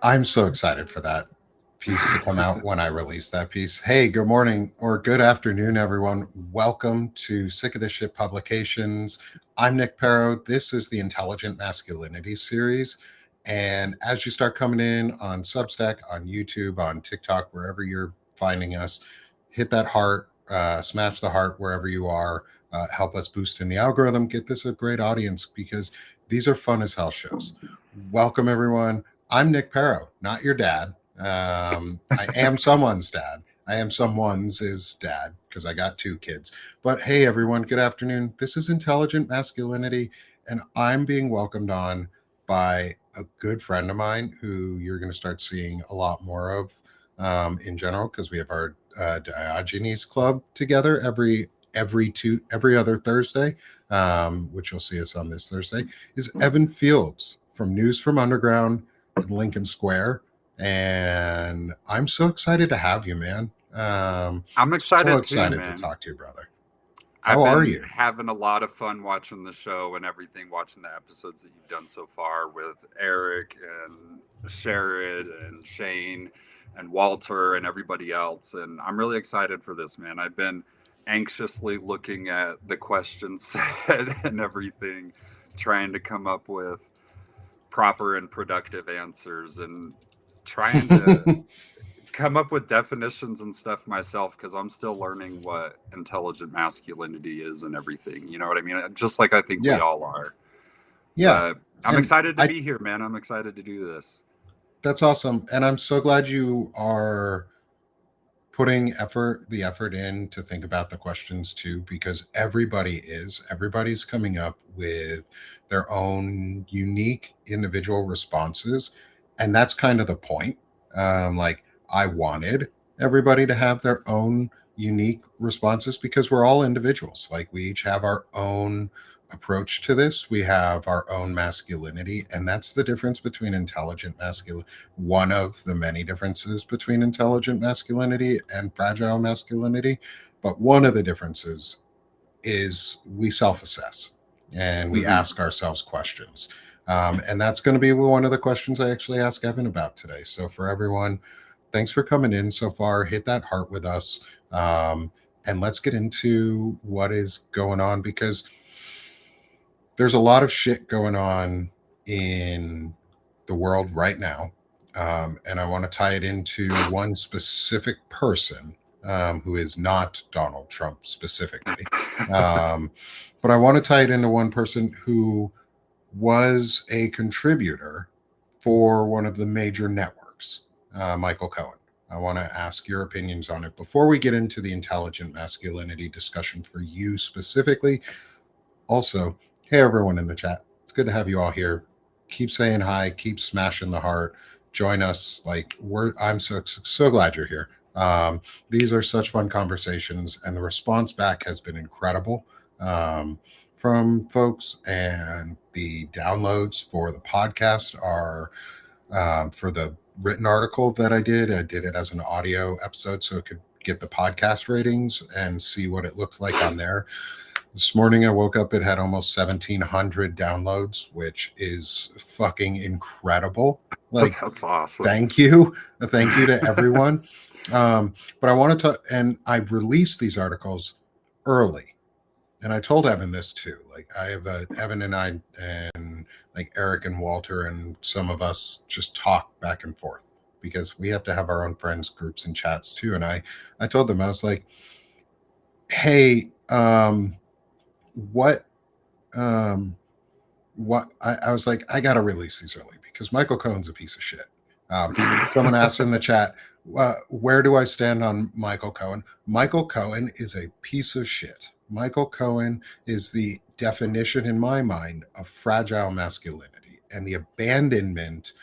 I'm so excited for that piece to come out when I release that piece. Hey, good morning or good afternoon, everyone. Welcome to Sick of This Shit Publications. I'm Nick Perro. This is the Intelligent Masculinity series. And as you start coming in on Substack, on YouTube, on TikTok, wherever you're finding us, hit that heart, smash the heart wherever you are. Help us boost in the algorithm. Get this a great audience because these are fun as hell shows. Welcome, everyone. I'm Nick Perro, not your dad. I am someone's dad. I am someone's dad because I got two kids. But hey, everyone, good afternoon. This is Intelligent Masculinity, and I'm being welcomed on by a good friend of mine who you're going to start seeing a lot more of in general because we have our Diogenes Club together every other Thursday, which you'll see us on this Thursday. Is Evan Fields from News from Underground in Lincoln Square, and I'm so excited to have you, man. I'm excited so too, excited man. to talk to you, brother. I've How are been you? having a lot of fun watching the show and everything, watching the episodes that you've done so far with Eric and Sherrod and Shane and Walter and everybody else. And I'm really excited for this, man. I've been anxiously looking at the question set and everything, trying to come up with proper and productive answers and trying to come up with definitions and stuff myself because I'm still learning what intelligent masculinity is and everything. You know what I mean? Just like I think we Yeah, all are. yeah, But I'm and excited to I be here, man. I'm excited to do this. that's awesome, and I'm so glad you are putting the effort in to think about the questions too, because everybody's coming up with their own unique individual responses, and that's kind of the point. Like, I wanted everybody to have their own unique responses because we're all individuals. Like, we each have our own approach to this. We have our own masculinity, and that's the difference between intelligent masculinity, one of the many differences between intelligent masculinity and fragile masculinity. But one of the differences is we self assess and we Mm-hmm. ask ourselves questions. And that's going to be one of the questions I actually ask Evan about today. So, for everyone, thanks for coming in so far. Hit that heart with us. And let's get into what is going on because there's a lot of shit going on in the world right now. And I want to tie it into one specific person who is not Donald Trump specifically. Um, but I want to tie it into one person who was a contributor for one of the major networks, Michael Cohen. I want to ask your opinions on it before we get into the intelligent masculinity discussion for you specifically. Also, hey, everyone in the chat. It's good to have you all here. Keep saying hi, keep smashing the heart. Join us. I'm so glad you're here. These are such fun conversations, and the response back has been incredible from folks. And the downloads for the podcast are for the written article that I did. I did it as an audio episode so it could get the podcast ratings and see what it looked like on there. This morning I woke up, it had almost 1,700 downloads, which is fucking incredible. Like, That's awesome. thank you. Thank you to everyone. But I wanted to, and I released these articles early. And I told Evan this too. Like, I have Evan and I and like Eric and Walter and some of us just talk back and forth because we have to have our own friends groups and chats too. And I told them, I was like, hey, what I was like, I gotta release these early because Michael Cohen's a piece of shit. Someone asked in the chat, where do I stand on Michael Cohen? Michael Cohen is a piece of shit. Michael Cohen is the definition in my mind of fragile masculinity and the abandonment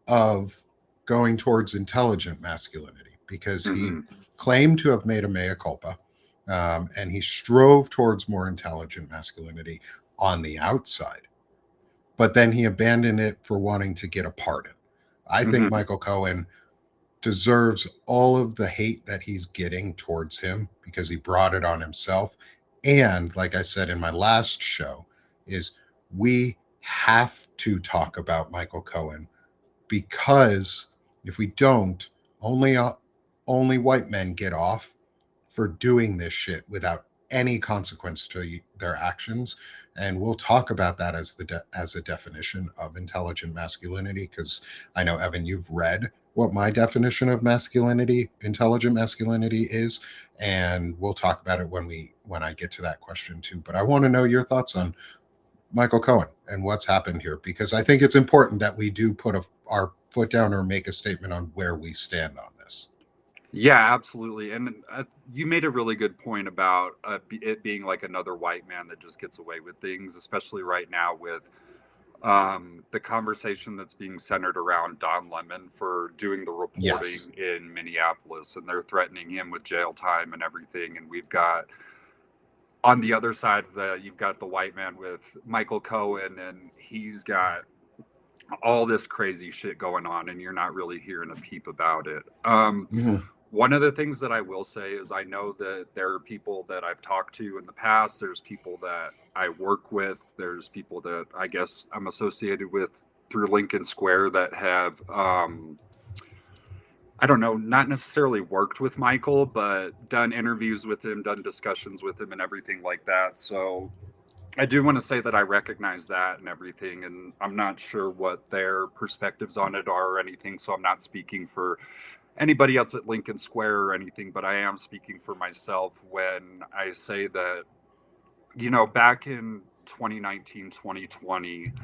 of going towards intelligent masculinity because he claimed to have made a mea culpa. And he strove towards more intelligent masculinity on the outside, but then he abandoned it for wanting to get a pardon. I think Michael Cohen deserves all of the hate that he's getting towards him because he brought it on himself. And like I said in my last show, is we have to talk about Michael Cohen because if we don't, only only white men get off for doing this shit without any consequence to their actions. And we'll talk about that as as a definition of intelligent masculinity, because I know, Evan, you've read what my definition of masculinity, intelligent masculinity, is, and we'll talk about it when I get to that question too. But I want to know your thoughts on Michael Cohen and what's happened here, because I think it's important that we do put our foot down or make a statement on where we stand on this. Yeah, absolutely. And you made a really good point about it being like another white man that just gets away with things, especially right now with the conversation that's being centered around Don Lemon for doing the Yes. reporting in Minneapolis, and they're threatening him with jail time and everything. And we've got on the other side of you've got the white man with Michael Cohen, and he's got all this crazy shit going on, and you're not really hearing a peep about it. Mhm. One of the things that I will say is I know that there are people that I've talked to in the past. There's people that I work with. There's people that I guess I'm associated with through Lincoln Square that have, I don't know, not necessarily worked with Michael, but done interviews with him, done discussions with him, and everything like that. So I do want to say that I recognize that and everything, and I'm not sure what their perspectives on it are or anything. So I'm not speaking for anybody else at Lincoln Square or anything, but I am speaking for myself when I say that, back in 2019, 2020,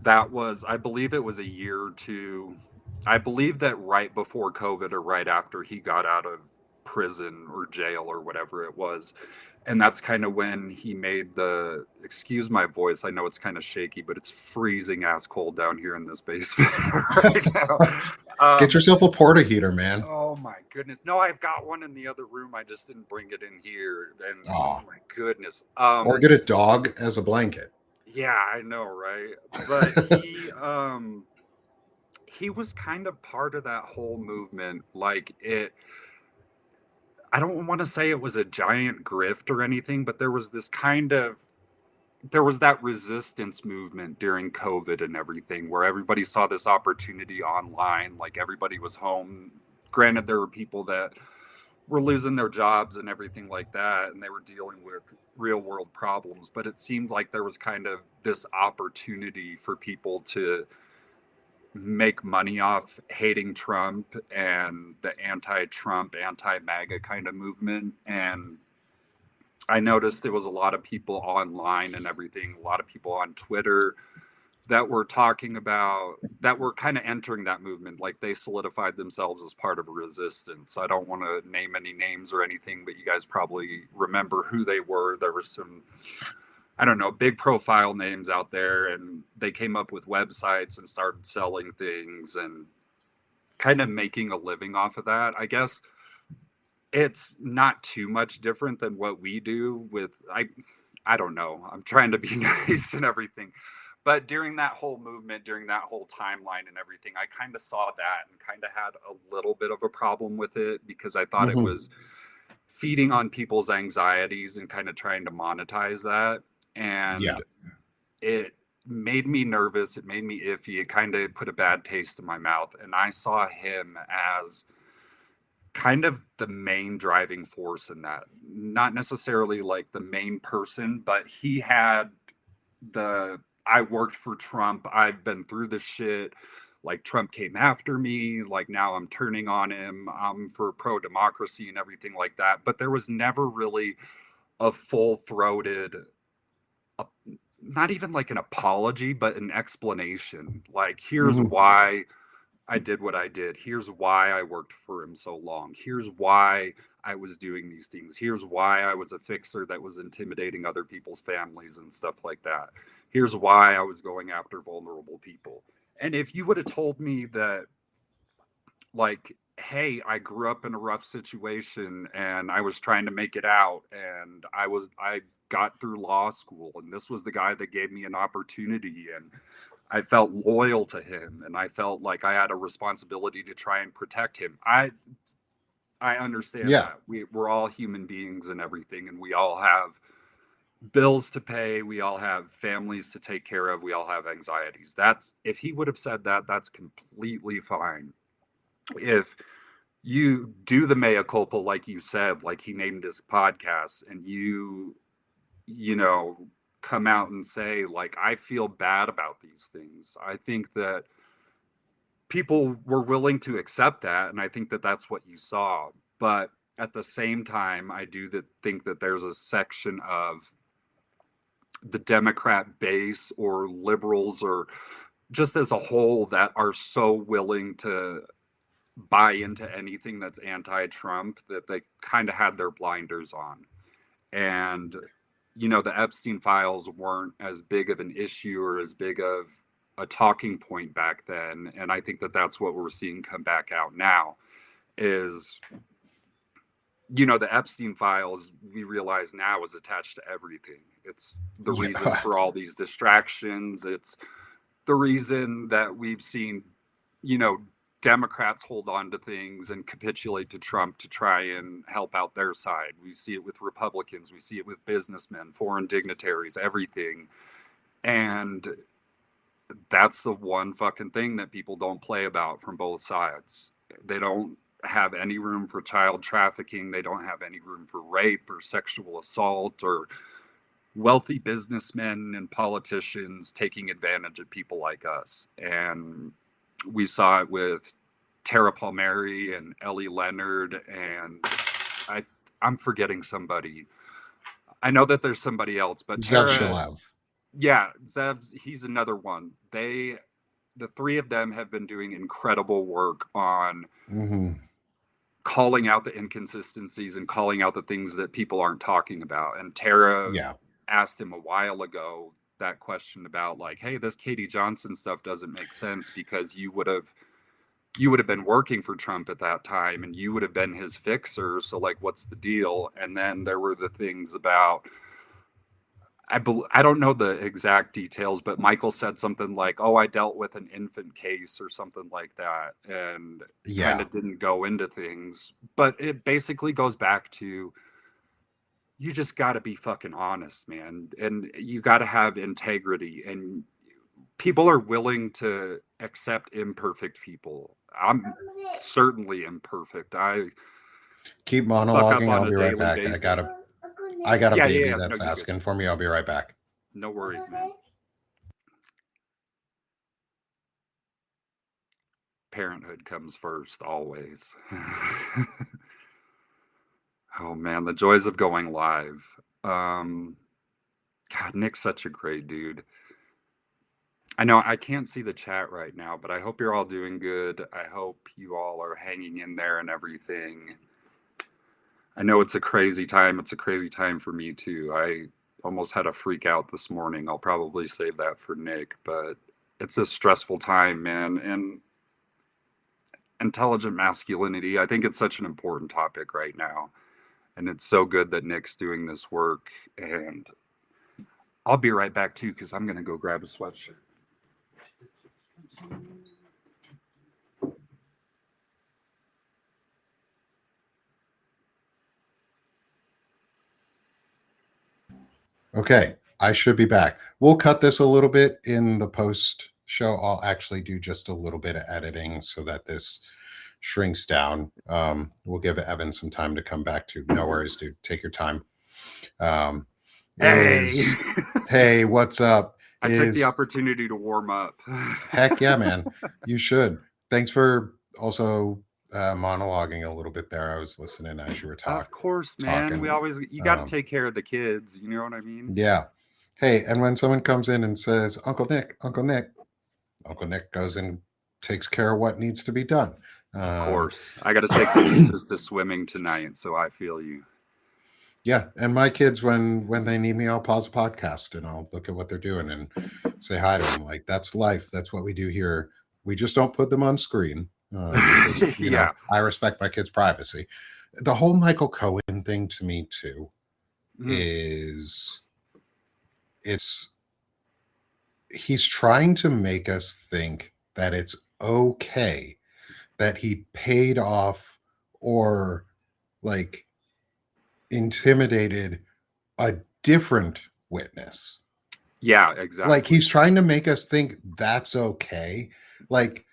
that was, I believe it was a year or two. I believe that right before COVID or right after he got out of prison or jail or whatever it was. And that's kind of when he made excuse my voice, I know it's kind of shaky, but it's freezing ass cold down here in this basement right now. Get yourself a porta heater, man. Oh my goodness. No, I've got one in the other room. I just didn't bring it in here. And oh Oh, my goodness. or get a dog as a blanket. Yeah, I know, right? But he was kind of part of that whole movement. Like I don't want to say it was a giant grift or anything, but there was that resistance movement during COVID and everything where everybody saw this opportunity online. Like everybody was home. Granted, there were people that were losing their jobs and everything like that, and they were dealing with real world problems. But it seemed like there was kind of this opportunity for people to make money off hating Trump and the anti-Trump, anti-MAGA kind of movement. And I noticed there was a lot of people online and everything, a lot of people on Twitter that were talking about that were kind of entering that movement. Like they solidified themselves as part of a resistance. I don't want to name any names or anything, but you guys probably remember who they were. There were some, I don't know, big profile names out there, and they came up with websites and started selling things and kind of making a living off of that. I guess it's not too much different than what we do with I don't know. I'm trying to be nice and everything. But during that whole movement, during that whole timeline and everything, I kind of saw that and kind of had a little bit of a problem with it because I thought it Mhm. was feeding on people's anxieties and kind of trying to monetize that. Yeah. And it made me nervous. It made me iffy. It kind of put a bad taste in my mouth. And I saw him as kind of the main driving force in that. Not necessarily like the main person, but he had I worked for Trump. I've been through this shit. Like Trump came after me. Like now I'm turning on him. I'm for pro democracy and everything like that. But there was never really a full throated, not even like an apology, but an explanation. Like, here's Mhm. why I did what I did. Here's why I worked for him so long. Here's why I was doing these things. Here's why I was a fixer that was intimidating other people's families and stuff like that. Here's why I was going after vulnerable people. And if you would have told me that, like, hey, I grew up in a rough situation and I was trying to make it out, and I got through law school, and this was the guy that gave me an opportunity, and I felt loyal to him, and I felt like I had a responsibility to try and protect him. I understand Yeah. that we're all human beings and everything, and we all have bills to pay, we all have families to take care of, we all have anxieties. That's, if he would have said that, that's completely fine. If you do the mea culpa, like you said, like he named his podcast, and you know, come out and say, like, I feel bad about these things, I think that people were willing to accept that, and I think that that's what you saw. But at the same time, I do think that there's a section of the Democrat base or liberals or just as a whole that are so willing to buy into anything that's anti-Trump that they kind of had their blinders on. And you know, the Epstein files weren't as big of an issue or as big of a talking point back then, and I think that that's what we're seeing come back out now is, you know, the Epstein files, we realize now, is attached to everything. It's the reason Yeah. for all these distractions. It's the reason that we've seen, you know, Democrats hold on to things and capitulate to Trump to try and help out their side. We see it with Republicans, we see it with businessmen, foreign dignitaries, everything. And that's the one fucking thing that people don't play about from both sides. They don't have any room for child trafficking. They don't have any room for rape or sexual assault or wealthy businessmen and politicians taking advantage of people like us. And we saw it with Tara Palmieri and Ellie Leonard, and I'm forgetting somebody. I know that there's somebody else, but Zev Tara, Shalev. yeah, Zev, he's another one. The three of them have been doing incredible work on calling out the inconsistencies and calling out the things that people aren't talking about. And Tara asked him a while ago that question about, like, hey, this Katie Johnson stuff doesn't make sense because you would have been working for Trump at that time and you would have been his fixer. So, like, what's the deal? And then there were the things about, I don't know the exact details, but Michael said something like, oh, I dealt with an infant case or something like that, and kind of didn't go into things. But it basically goes back to, you just got to be fucking honest, man. And you got to have integrity. And people are willing to accept imperfect people. I'm certainly imperfect. I keep fuck up monologuing. on I'll a be right daily back. basis. I got a Yeah, baby yeah. that's No, you're asking good. for me. I'll be right back. No worries, man. Parenthood comes first, always. Oh man, the joys of going live. God, Nick's such a great dude. I know I can't see the chat right now, but I hope you're all doing good. I hope you all are hanging in there and everything. I know it's a crazy time. It's a crazy time for me too. I almost had a freak out this morning. I'll probably save that for Nick, but it's a stressful time, man. And intelligent masculinity, I think it's such an important topic right now. And it's so good that Nick's doing this work. And I'll be right back too, because I'm going to go grab a sweatshirt. Okay, I should be back. We'll cut this a little bit in the post show. I'll actually do just a little bit of editing so that this shrinks down. We'll give Evan some time to come back to. No worries, dude. Take your time. Hey, what's up? I took the opportunity to warm up. Heck yeah, man. You should. Thanks for also monologuing a little bit there. I was listening as you were talking. Of course, man. We always, you got to take care of the kids. You know what I mean? Yeah. Hey, and when someone comes in and says, Uncle Nick, Uncle Nick goes and takes care of what needs to be done. Of course. I got to take the nieces to swimming tonight, so I feel you. Yeah, and my kids, when they need me, I'll pause the podcast and I'll look at what they're doing and say hi to them. Like, that's life. That's what we do here. We just don't put them on screen. Because, you know, I respect my kids' privacy. The whole Michael Cohen thing to me too is he's trying to make us think that it's okay that he paid off or like intimidated a different witness. Yeah, exactly. Like, he's trying to make us think that's okay. Like,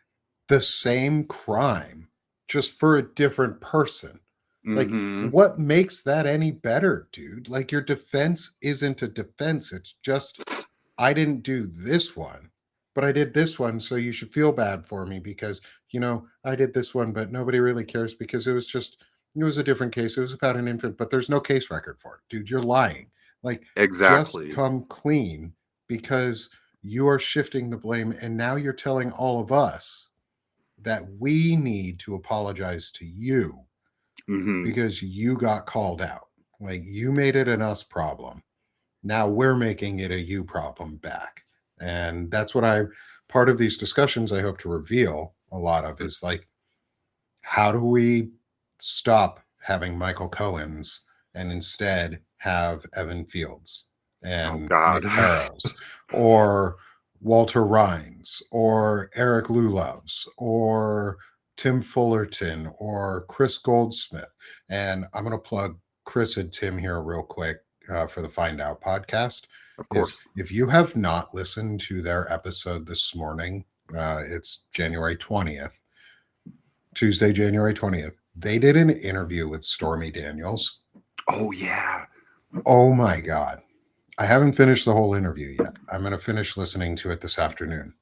the same crime, just for a different person. Like, what makes that any better, dude? Like, your defense isn't a defense. It's just, I didn't do this one, but I did this one, so you should feel bad for me because, I did this one, but nobody really cares because it was a different case. It was about an infant, but there's no case record for it. Dude, you're lying. Like, just Exactly. come clean, because you are shifting the blame, and now you're telling all of us that we need to apologize to you because you got called out. Like, you made it an us problem. Now we're making it a you problem back. And that's what part of these discussions I hope to reveal a lot of is like, how do we stop having Michael Cohen's and instead have Evan Fields and God. Nick Barrows or Walter Rhines or Eric Lulovs or Tim Fullerton or Chris Goldsmith. And I'm going to plug Chris and Tim here real quick for the Find Out podcast. Of course. If you have not listened to their episode this morning, it's January 20th, Tuesday, January 20th. They did an interview with Stormy Daniels. Oh, yeah. Oh, my God. I haven't finished the whole interview yet. I'm going to finish listening to it this afternoon.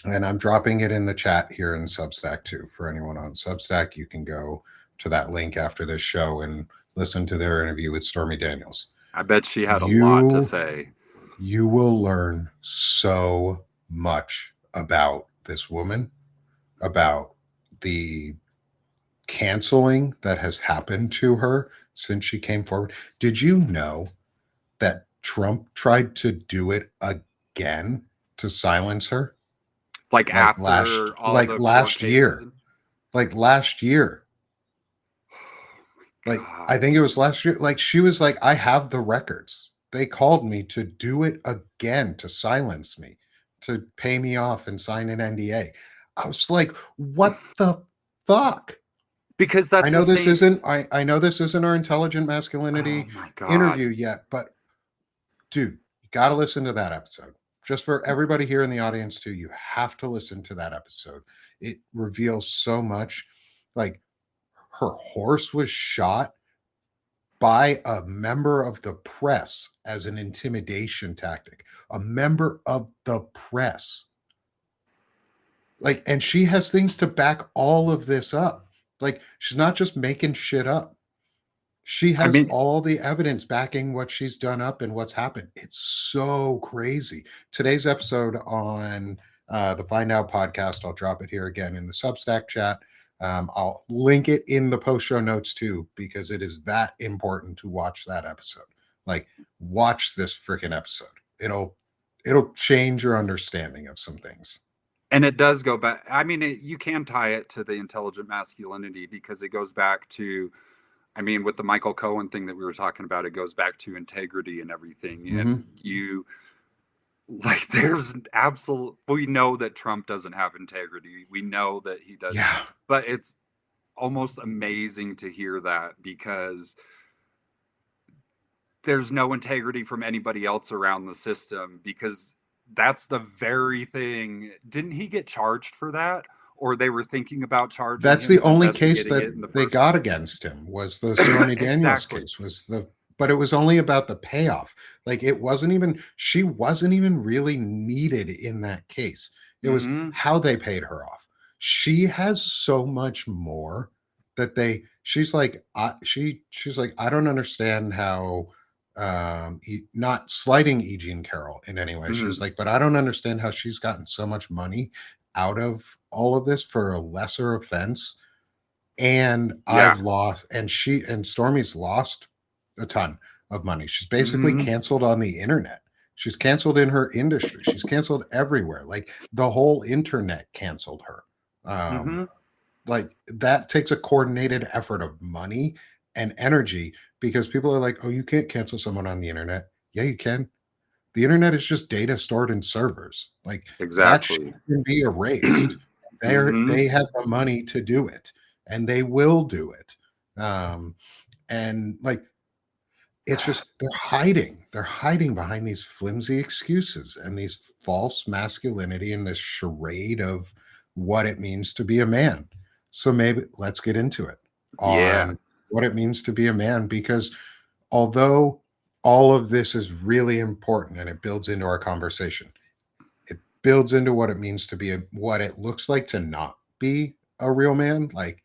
And I'm dropping it in the chat here in Substack too. For anyone on Substack, you can go to that link after this show and listen to their interview with Stormy Daniels. I bet she had a lot to say. You will learn so much about this woman, about the canceling that has happened to her since she came forward. Did you know that Trump tried to do it again to silence her? After last year. I think it was last year. Like, she was like, I have the records. They called me to do it again, to silence me, to pay me off and sign an NDA. I was like, what the fuck? Because that's I know this isn't our intelligent masculinity interview yet, but dude, you got to listen to that episode. Just for everybody here in the audience too, you have to listen to that episode. It reveals so much. Like, her horse was shot by a member of the press as an intimidation tactic. A member of the press. Like, and she has things to back all of this up. Like, she's not just making shit up. She has all the evidence backing what she's done up and what's happened. It's so crazy. Today's episode on the Find Out podcast, I'll drop it here again in the Substack chat. I'll link it in the post show notes too, because it is that important to watch that episode. Like, watch this freaking episode. It'll change your understanding of some things. And it does go back. I mean, you can tie it to the intelligent masculinity, because it goes back to, with the Michael Cohen thing that we were talking about, it goes back to integrity and everything. And there's we know that Trump doesn't have integrity. We know that he doesn't. Yeah. But it's almost amazing to hear that, because there's no integrity from anybody else around the system, because that's the very thing. Didn't he get charged for that? Or they were thinking about charging That's him? the only case that they got against him, was the Stormy Daniels case. But it was only about the payoff. Like, she wasn't even really needed in that case. It was how they paid her off. She has so much more that she's like, I don't understand how, not slighting E. Jean Carroll in any way. She was like, but I don't understand how she's gotten so much money out of all of this for a lesser offense. And I've lost, and Stormy's lost a ton of money. She's basically canceled on the internet. She's canceled in her industry. She's canceled everywhere. Like, the whole internet canceled her. Like, that takes a coordinated effort of money and energy, because people are like, oh, you can't cancel someone on the internet. Yeah, you can. The internet is just data stored in servers. Like, that shit can be erased. They have the money to do it, and they will do it. And like, it's just they're hiding behind these flimsy excuses and these false masculinity and this charade of what it means to be a man. So maybe let's get into it Yeah. on what it means to be a man, because although all of this is really important and it builds into our conversation, it builds into what it means to be what it looks like to not be a real man, like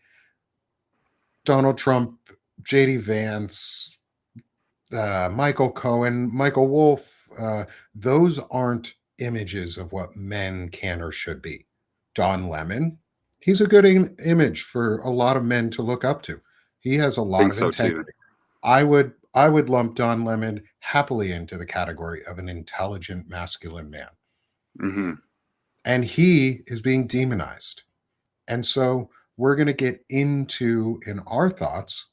Donald Trump, JD Vance, Michael Cohen, Michael Wolff. Those aren't images of what men can or should be. Don Lemon, he's a good image for a lot of men to look up to. He has a lot Think of so too. integrity. I would lump Don Lemon happily into the category of an intelligent masculine man. Hmm. And he is being demonized. And so we're going to get into in our thoughts,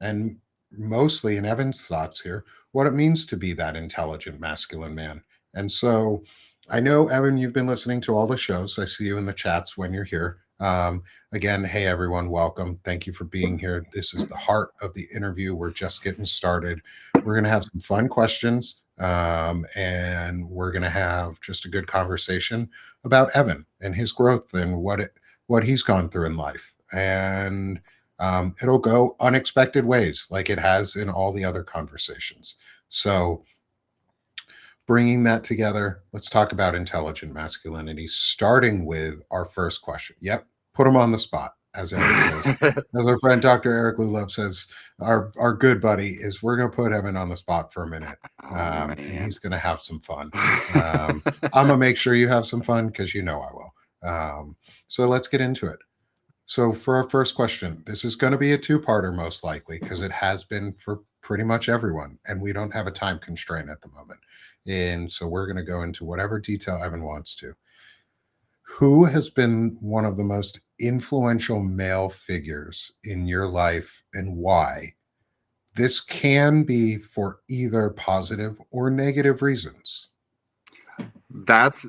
and mostly in Evan's thoughts here, what it means to be that intelligent masculine man. And so I know, Evan, you've been listening to all the shows. I see you in the chats when you're here. Again, hey, everyone, welcome. Thank you for being here. This is the heart of the interview. We're just getting started. We're going to have some fun questions, and we're going to have just a good conversation about Evan and his growth and what he's gone through in life. And it'll go unexpected ways like it has in all the other conversations. So, bringing that together, let's talk about intelligent masculinity, starting with our first question. Yep, put him on the spot, as Evan says. As our friend Dr. Eric Lulove says, our good buddy is we're going to put Evan on the spot for a minute, Oh and man. he's going to have some fun. I'm going to make sure you have some fun because you know I will. So let's get into it. So, for our first question, this is going to be a two-parter most likely because it has been for pretty much everyone, and we don't have a time constraint at the moment. And so, we're going to go into whatever detail Evan wants to. Who has been one of the most influential male figures in your life and why? This can be for either positive or negative reasons. That's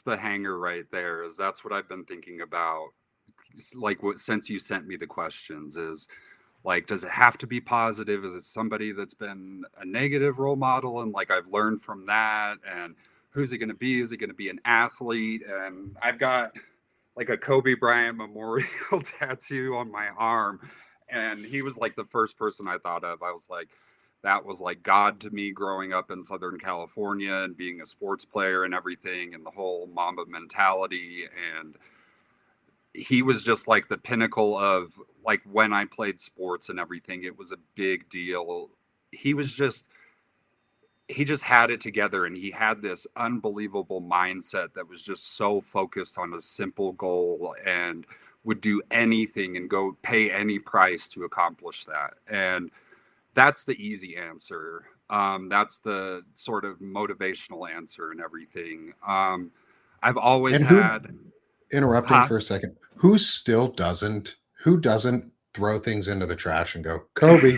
the hanger right there. Is that's what I've been thinking about. Like what since you sent me the questions is like, does it have to be positive? Is it somebody that's been a negative role model and like I've learned from that? And who's it going to be? Is it going to be an athlete? And I've got like a Kobe Bryant memorial tattoo on my arm. And he was like the first person I thought of. I was like, that was like God to me growing up in Southern California and being a sports player and everything and the whole Mamba mentality. And he was just like the pinnacle of like when I played sports and everything, it was a big deal. He was just he just had it together and he had this unbelievable mindset that was just so focused on a simple goal and would do anything and go pay any price to accomplish that. And that's the easy answer. That's the sort of motivational answer and everything. I've always And who, had, interrupting huh? for a second, who doesn't throw things into the trash and go, Kobe?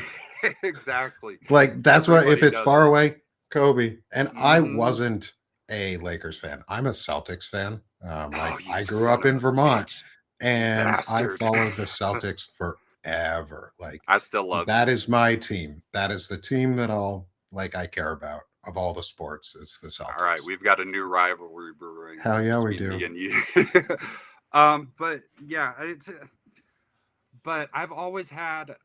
Exactly. Like that's what if Everybody it's does far it. away, Kobe. And I Hmm. wasn't a Lakers fan. I'm a Celtics fan. Oh, Like you I grew son up of in a Vermont bitch. You and I bastard. followed the Celtics forever. Like I still love that you. is my team. That is the team that I care about of all the sports is the All right, Celtics. we've got a new rivalry brewing Hell yeah, we between me do. and you. But yeah, but I've always had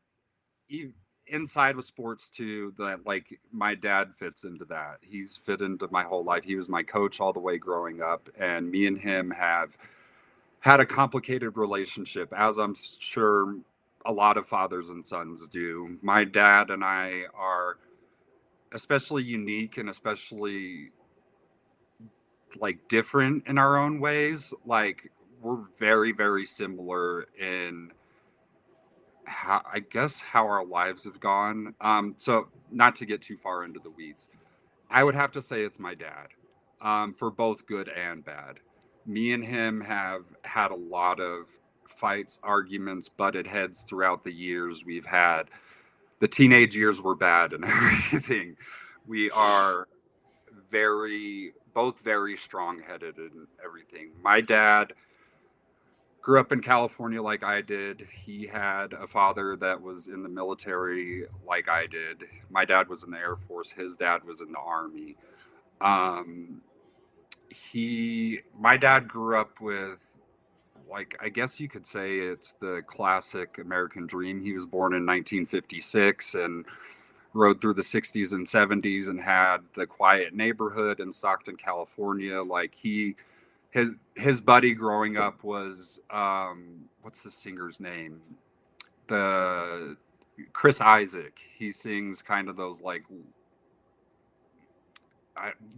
e- inside with sports too that like my dad fits into that. He's fit into my whole life. He was my coach all the way growing up, and me and him have had a complicated relationship, as I'm sure a lot of fathers and sons do. My dad and I are especially unique and especially like different in our own ways. Like we're very, very similar in how I guess how our lives have gone. So not to get too far into the weeds, I would have to say it's my dad, for both good and bad. Me and him have had a lot of fights, arguments, butted heads throughout the years. We've had the teenage years were bad and everything. We are both very strong headed and everything. My dad grew up in California like I did. He had a father that was in the military like I did. My dad was in the Air Force. His dad was in the Army. Um, my dad grew up with, like, I guess you could say it's the classic American dream. He was born in 1956 and rode through the 60s and 70s and had the quiet neighborhood in Stockton, California. Like his buddy growing up was what's the singer's name? The Chris Isaac. He sings kind of those like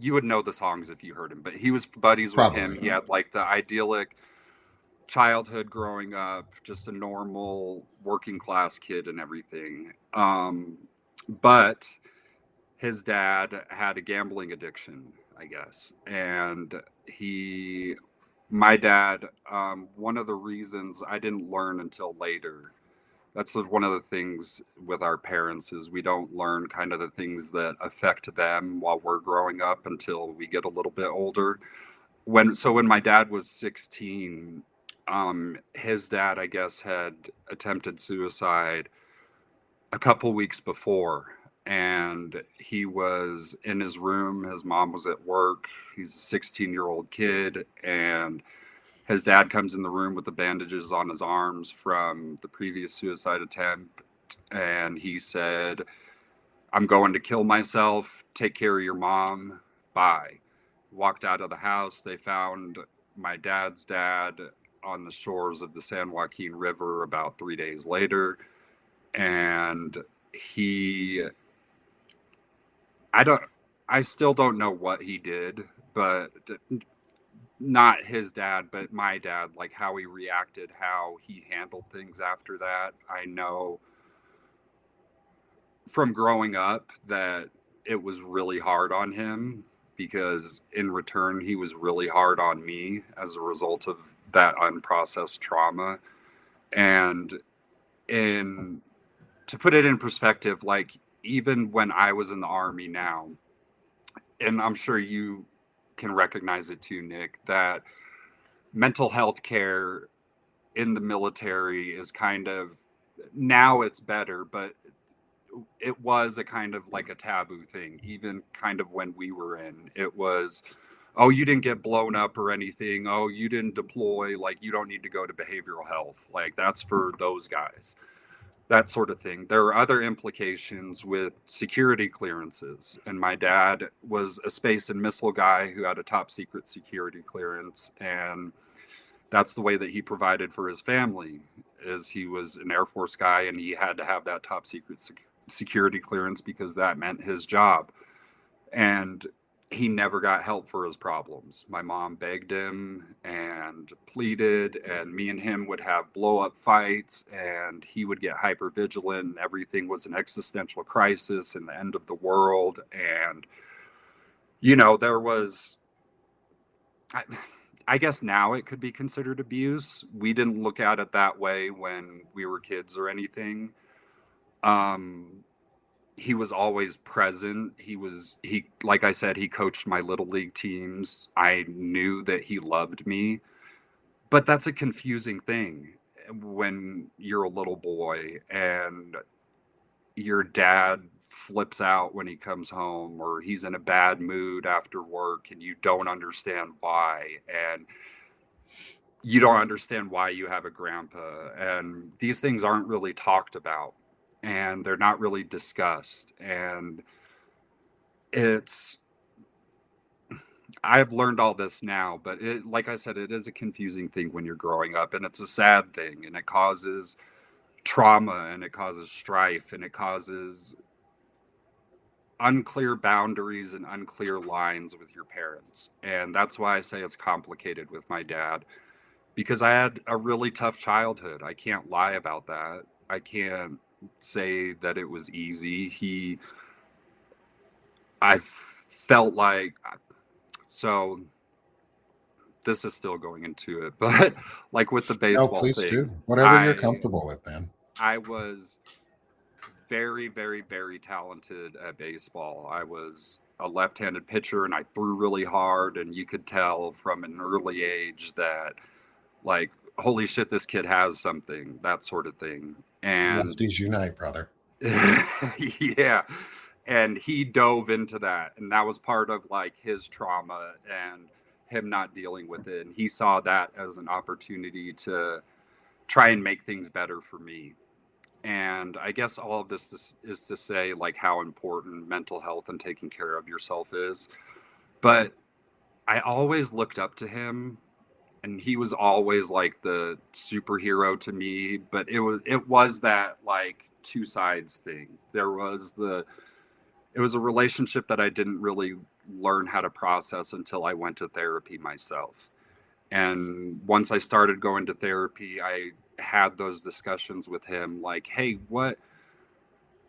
you would know the songs if you heard him, but he was buddies with him. He had like the idyllic childhood growing up, just a normal working class kid and everything. But his dad had a gambling addiction, I guess. And my dad, one of the reasons I didn't learn until later, that's one of the things with our parents is we don't learn kind of the things that affect them while we're growing up until we get a little bit older. When my dad was 16, his dad, I guess, had attempted suicide a couple weeks before, and he was in his room. His mom was at work. He's a 16-year-old kid, and his dad comes in the room with the bandages on his arms from the previous suicide attempt, and he said, "I'm going to kill myself. Take care of your mom. Bye." Walked out of the house. They found my dad's dad on the shores of the San Joaquin River about 3 days later. And I still don't know what he did, but not his dad, but my dad, like how he reacted, how he handled things after that. I know from growing up that it was really hard on him, because in return, he was really hard on me as a result of that unprocessed trauma. And to put it in perspective, like even when I was in the Army now, and I'm sure you can recognize it too, Nick, that mental health care in the military is kind of, now it's better, but it was a kind of like a taboo thing. Even kind of when we were in, it was, oh, you didn't get blown up or anything. Oh, you didn't deploy. Like, you don't need to go to behavioral health. Like, that's for those guys. That sort of thing. There are other implications with security clearances. And my dad was a space and missile guy who had a top secret security clearance. And that's the way that he provided for his family, is he was an Air Force guy and he had to have that top secret security clearance because that meant his job. And he never got help for his problems. My mom begged him and pleaded, and me and him would have blow up fights, and he would get hyper vigilant, and everything was an existential crisis and the end of the world. And, you know, there was, I guess now it could be considered abuse. We didn't look at it that way when we were kids or anything. He was always present. He like I said, he coached my little league teams. I knew that he loved me, but that's a confusing thing when you're a little boy and your dad flips out when he comes home, or he's in a bad mood after work and you don't understand why. And you don't understand why you have a grandpa. And these things aren't really talked about, and they're not really discussed. And I've learned all this now, but like I said, it is a confusing thing when you're growing up, and it's a sad thing, and it causes trauma, and it causes strife, and it causes unclear boundaries and unclear lines with your parents. And that's why I say it's complicated with my dad, because I had a really tough childhood. I can't lie about that. I can't say that it was easy. I felt like, so this is still going into it, but like with the baseball please thing, do whatever you're comfortable with, man. I was very, very, very talented at baseball. I was a left-handed pitcher and I threw really hard, and you could tell from an early age that, like, holy shit, this kid has something, that sort of thing. And Lefties unite, brother. yeah, and he dove into that, and that was part of like his trauma and him not dealing with it, and he saw that as an opportunity to try and make things better for me. And I guess all of this is to say like how important mental health and taking care of yourself is. But I always looked up to him, and he was always like the superhero to me, but it was that like two sides thing. It was a relationship that I didn't really learn how to process until I went to therapy myself. And once I started going to therapy, I had those discussions with him like, hey, what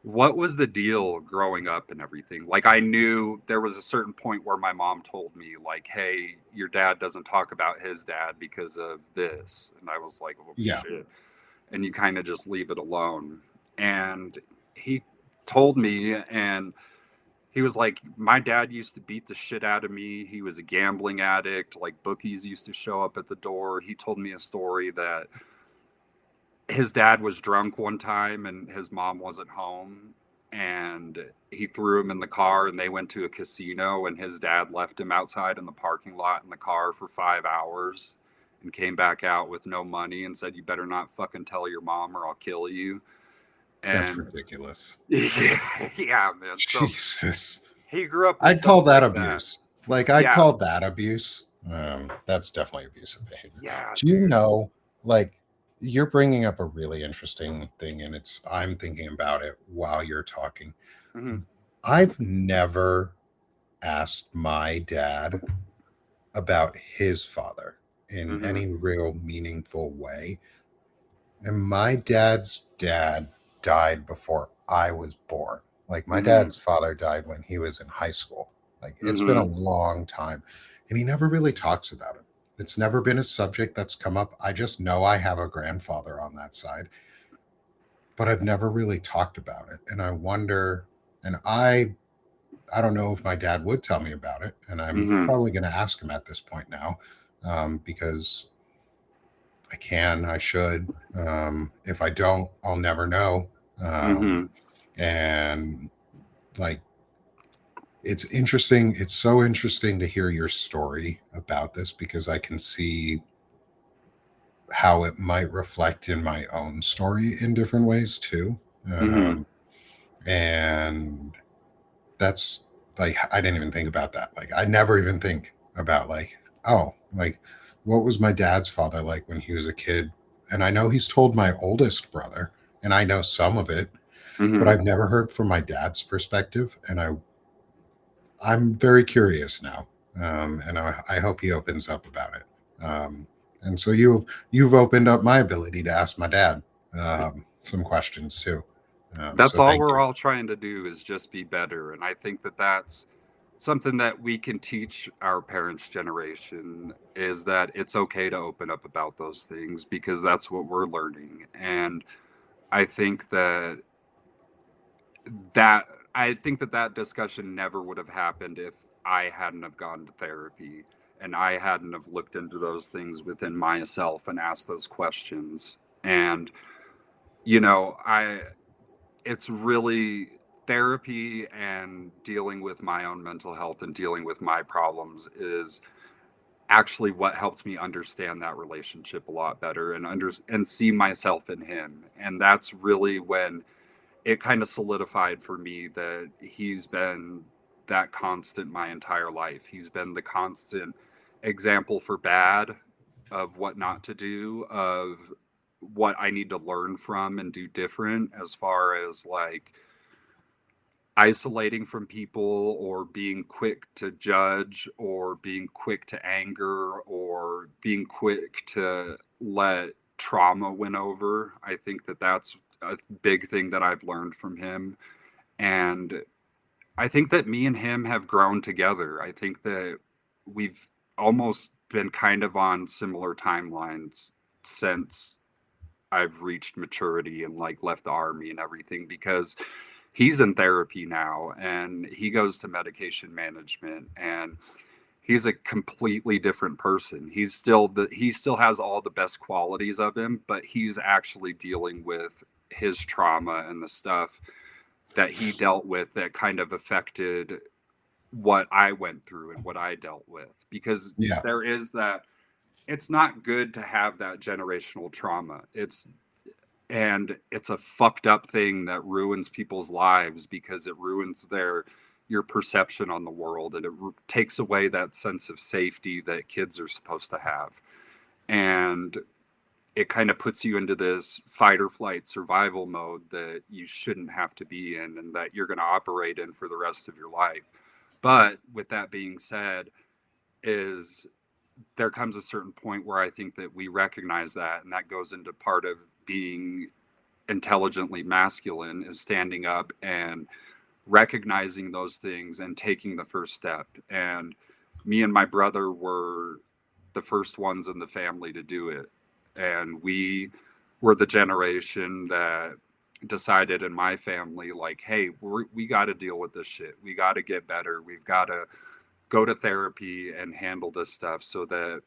was the deal growing up and everything? Like, I knew there was a certain point where my mom told me like, hey, your dad doesn't talk about his dad because of this. And I was like, oh Yeah. shit. And you kind of just leave it alone. And he told me, and he was like, my dad used to beat the shit out of me. He was a gambling addict. Like, bookies used to show up at the door. He told me a story that his dad was drunk one time and his mom wasn't home, and he threw him in the car, and they went to a casino, and his dad left him outside in the parking lot in the car for 5 hours and came back out with no money and said, you better not fucking tell your mom or I'll kill you. That's And ridiculous. yeah, man. So Jesus. he grew up with I'd call stuff that like that. abuse. Like, I'd Yeah. call that abuse. That's definitely abusive behavior. Yeah, Do you dude. know, like, you're bringing up a really interesting thing, and I'm thinking about it while you're talking. Hmm. I've never asked my dad about his father in Hmm. any real meaningful way. And my dad's dad died before I was born. Like, my Hmm. dad's father died when he was in high school. Like, it's been a Hmm. long time. And he never really talks about it. It's never been a subject that's come up. I just know I have a grandfather on that side, but I've never really talked about it. And I wonder, and I don't know if my dad would tell me about it. And I'm Hmm. probably going to ask him at this point now, because I should. If I don't, I'll never know. Um, Hmm. and like, it's interesting. It's so interesting to hear your story about this because I can see how it might reflect in my own story in different ways too. Hmm. Um, and that's like, I didn't even think about that. Like, I never even think about like, oh, like, what was my dad's father like when he was a kid? And I know he's told my oldest brother, and I know some of it, but Hmm. I've never heard from my dad's perspective, and I'm very curious now, and I hope he opens up about it. And so you've opened up my ability to ask my dad some questions too. That's So all thank we're you. all trying to do is just be better. And I think that that's something that we can teach our parents' generation is that it's okay to open up about those things because that's what we're learning. And I think that that I think that that discussion never would have happened if I hadn't have gone to therapy and I hadn't have looked into those things within myself and asked those questions. And I it's really therapy and dealing with my own mental health and dealing with my problems is actually what helped me understand that relationship a lot better and see myself in him. And that's really when it kind of solidified for me that he's been that constant my entire life. He's been the constant example for bad, of what not to do, of what I need to learn from and do different, as far as like isolating from people or being quick to judge or being quick to anger or being quick to let trauma win over. I think that that's a big thing that I've learned from him. And I think that me and him have grown together. I think that we've almost been kind of on similar timelines since I've reached maturity and like left the army and everything, because he's in therapy now and he goes to medication management, and he's a completely different person. He still has all the best qualities of him, but he's actually dealing with his trauma and the stuff that he dealt with that kind of affected what I went through and what I dealt with. Because Yeah. there is that, it's not good to have that generational trauma. It's a fucked up thing that ruins people's lives because it ruins your perception on the world, and it takes away that sense of safety that kids are supposed to have. And it kind of puts you into this fight or flight survival mode that you shouldn't have to be in and that you're going to operate in for the rest of your life. But with that being said, is there comes a certain point where I think that we recognize that, and that goes into part of being intelligently masculine, is standing up and recognizing those things and taking the first step. And me and my brother were the first ones in the family to do it. And we were the generation that decided in my family, like, hey, we got to deal with this shit. We got to get better. We've got to go to therapy and handle this stuff so that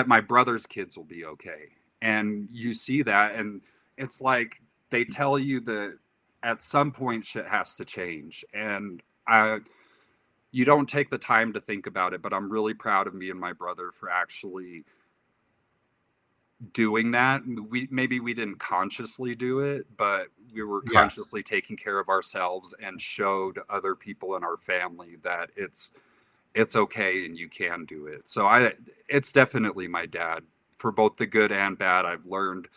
my brother's kids will be okay. And you see that, and it's like they tell you that at some point shit has to change, and you don't take the time to think about it. But I'm really proud of me and my brother for actually doing that. Maybe we didn't consciously do it, but we were consciously taking care of ourselves and showed other people in our family that it's okay and you can do it. So it's definitely my dad, for both the good and bad. I've learned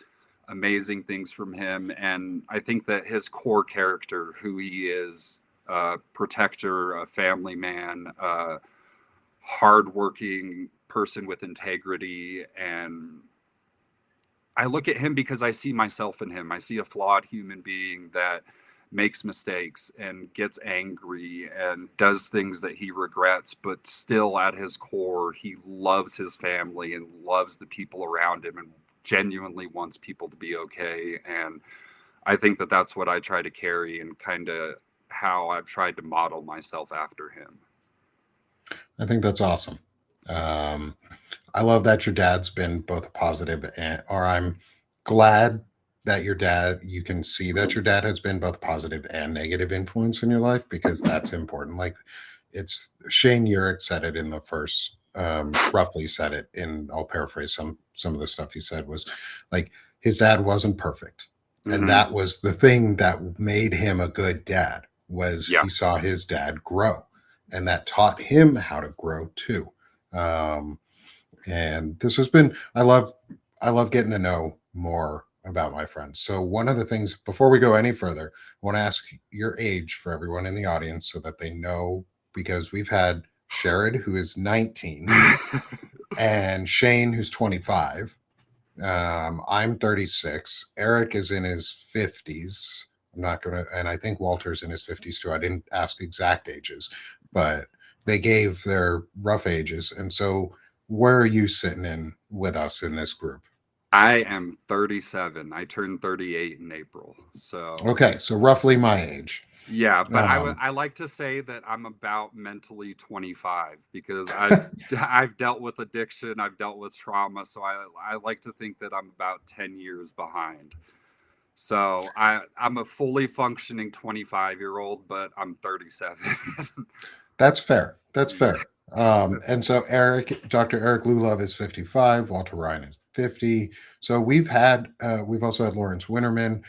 amazing things from him, and I think that his core character, who he is, a protector, a family man, a hardworking person with integrity. And I look at him because I see myself in him. I see a flawed human being that makes mistakes and gets angry and does things that he regrets, but still at his core, he loves his family and loves the people around him and genuinely wants people to be okay. And I think that that's what I try to carry, and kind of how I've tried to model myself after him. I think that's awesome. I love that your dad's been both a positive or I'm glad that you can see that your dad has been both positive and negative influence in your life, because that's important. Like, it's Shane Urick said it in the first, roughly said it in, I'll paraphrase some of the stuff he said, was like, his dad wasn't perfect. And that was the thing that made him a good dad, was he saw his dad grow, and that taught him how to grow too. And this has been, I love getting to know more about my friends. So one of the things, before we go any further, I want to ask your age for everyone in the audience so that they know, because we've had Sherrod, who is 19, and Shane, who's 25. I'm 36. Eric is in his 50s. I'm not going to, and I think Walter's in his 50s too. I didn't ask exact ages, but they gave their rough ages. And so, where are you sitting in with us in this group? I am 37. I turned 38 in April. So okay, so roughly my age. Yeah, but I like to say that I'm about mentally 25, because I've dealt with addiction, I've dealt with trauma, so I like to think that I'm about 10 years behind. So I'm a fully functioning 25-year-old, but I'm 37. That's fair. That's fair. And so Dr. Eric Lulov is 55. Walter Ryan is 50. So we've also had Lawrence Winterman.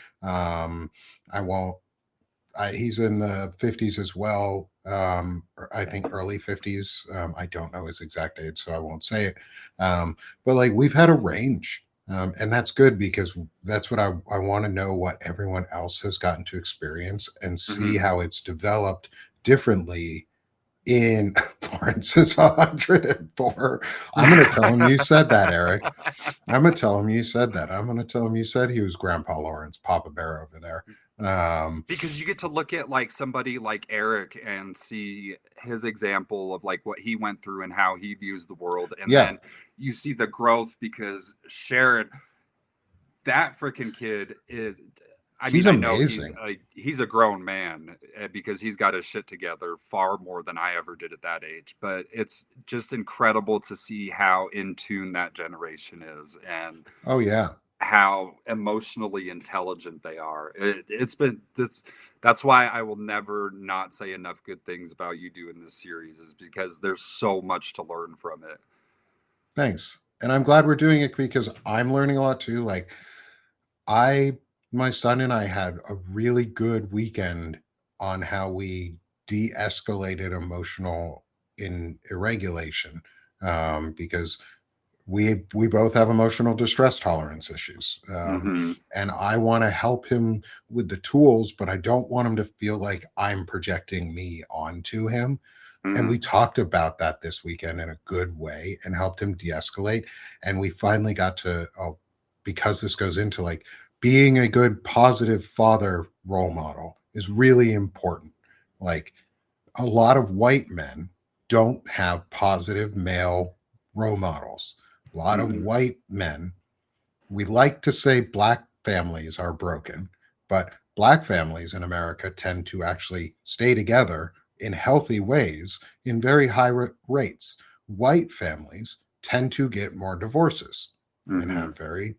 He's in the 50s as well. I think early 50s. I don't know his exact age, so I won't say it. But like, we've had a range. And that's good, because that's what I want to know, what everyone else has gotten to experience and see how it's developed differently. In Lawrence is 104. I'm going to tell him you said that, Eric. I'm going to tell him you said that. I'm going to tell him you said he was Grandpa Lawrence, Papa Bear over there. Because you get to look at like somebody like Eric and see his example of like what he went through and how he views the world. And then you see the growth, because Sherrod, that freaking kid is, I He's mean, I know amazing. he's a grown man because he's got his shit together far more than I ever did at that age. But it's just incredible to see how in tune that generation is and Oh yeah. how emotionally intelligent they are. It's been this. That's why I will never not say enough good things about you doing this series, is because there's so much to learn from it. Thanks. And I'm glad we're doing it because I'm learning a lot too. Like I my son and I had a really good weekend on how we de-escalated emotional in irregulation because we both have emotional distress tolerance issues, Mm-hmm. and I want to help him with the tools, but I don't want him to feel like I'm projecting me onto him. And Mm-hmm. we talked about that this weekend in a good way and helped him de-escalate. And we finally got to, oh, because this goes into like being a good positive father role model is really important. Like a lot of white men don't have positive male role models. A lot of Mm-hmm. white men, we like to say black families are broken, but black families in America tend to actually stay together in healthy ways in very high rates. White families tend to get more divorces and Mm-hmm. have very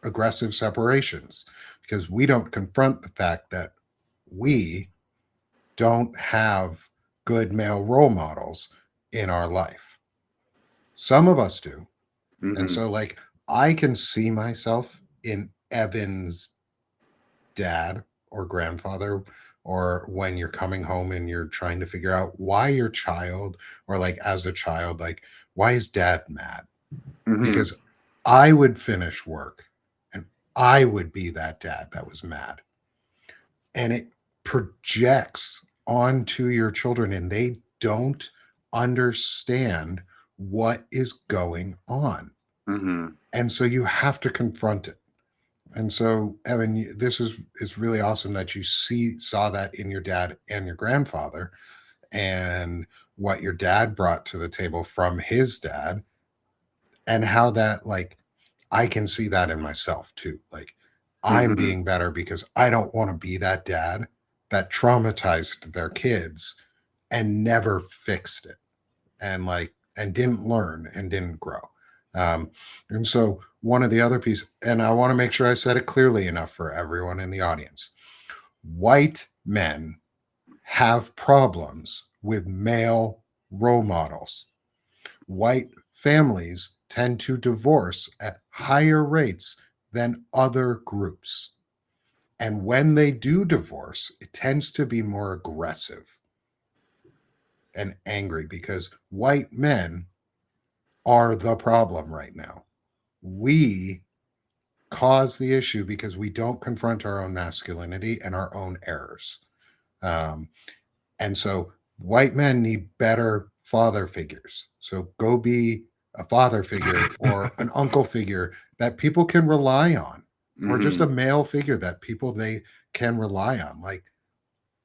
aggressive separations because we don't confront the fact that we don't have good male role models in our life. Some of us do. And Mm-hmm. so, like, I can see myself in Evan's dad or grandfather, or when you're coming home and you're trying to figure out why your child, or like as a child, like, why is dad mad? Mm-hmm. Because I would finish work and I would be that dad that was mad. And it projects onto your children and they don't understand what is going on. Mm-hmm. And so you have to confront it. And so, Evan, this is really awesome that you saw that in your dad and your grandfather, and what your dad brought to the table from his dad, and how that, like, I can see that in myself too. Like, I'm Mm-hmm. being better because I don't want to be that dad that traumatized their kids and never fixed it, and like and didn't learn and didn't grow. Um, and so one of the other pieces, and I want to make sure I said it clearly enough for everyone in the audience. White men have problems with male role models. White families tend to divorce at higher rates than other groups. And when they do divorce, it tends to be more aggressive and angry because white men are the problem right now. We cause the issue because we don't confront our own masculinity and our own errors. Um, and so white men need better father figures. So go be a father figure or an uncle figure that people can rely on, or just Mm-hmm. a male figure that people they can rely on. Like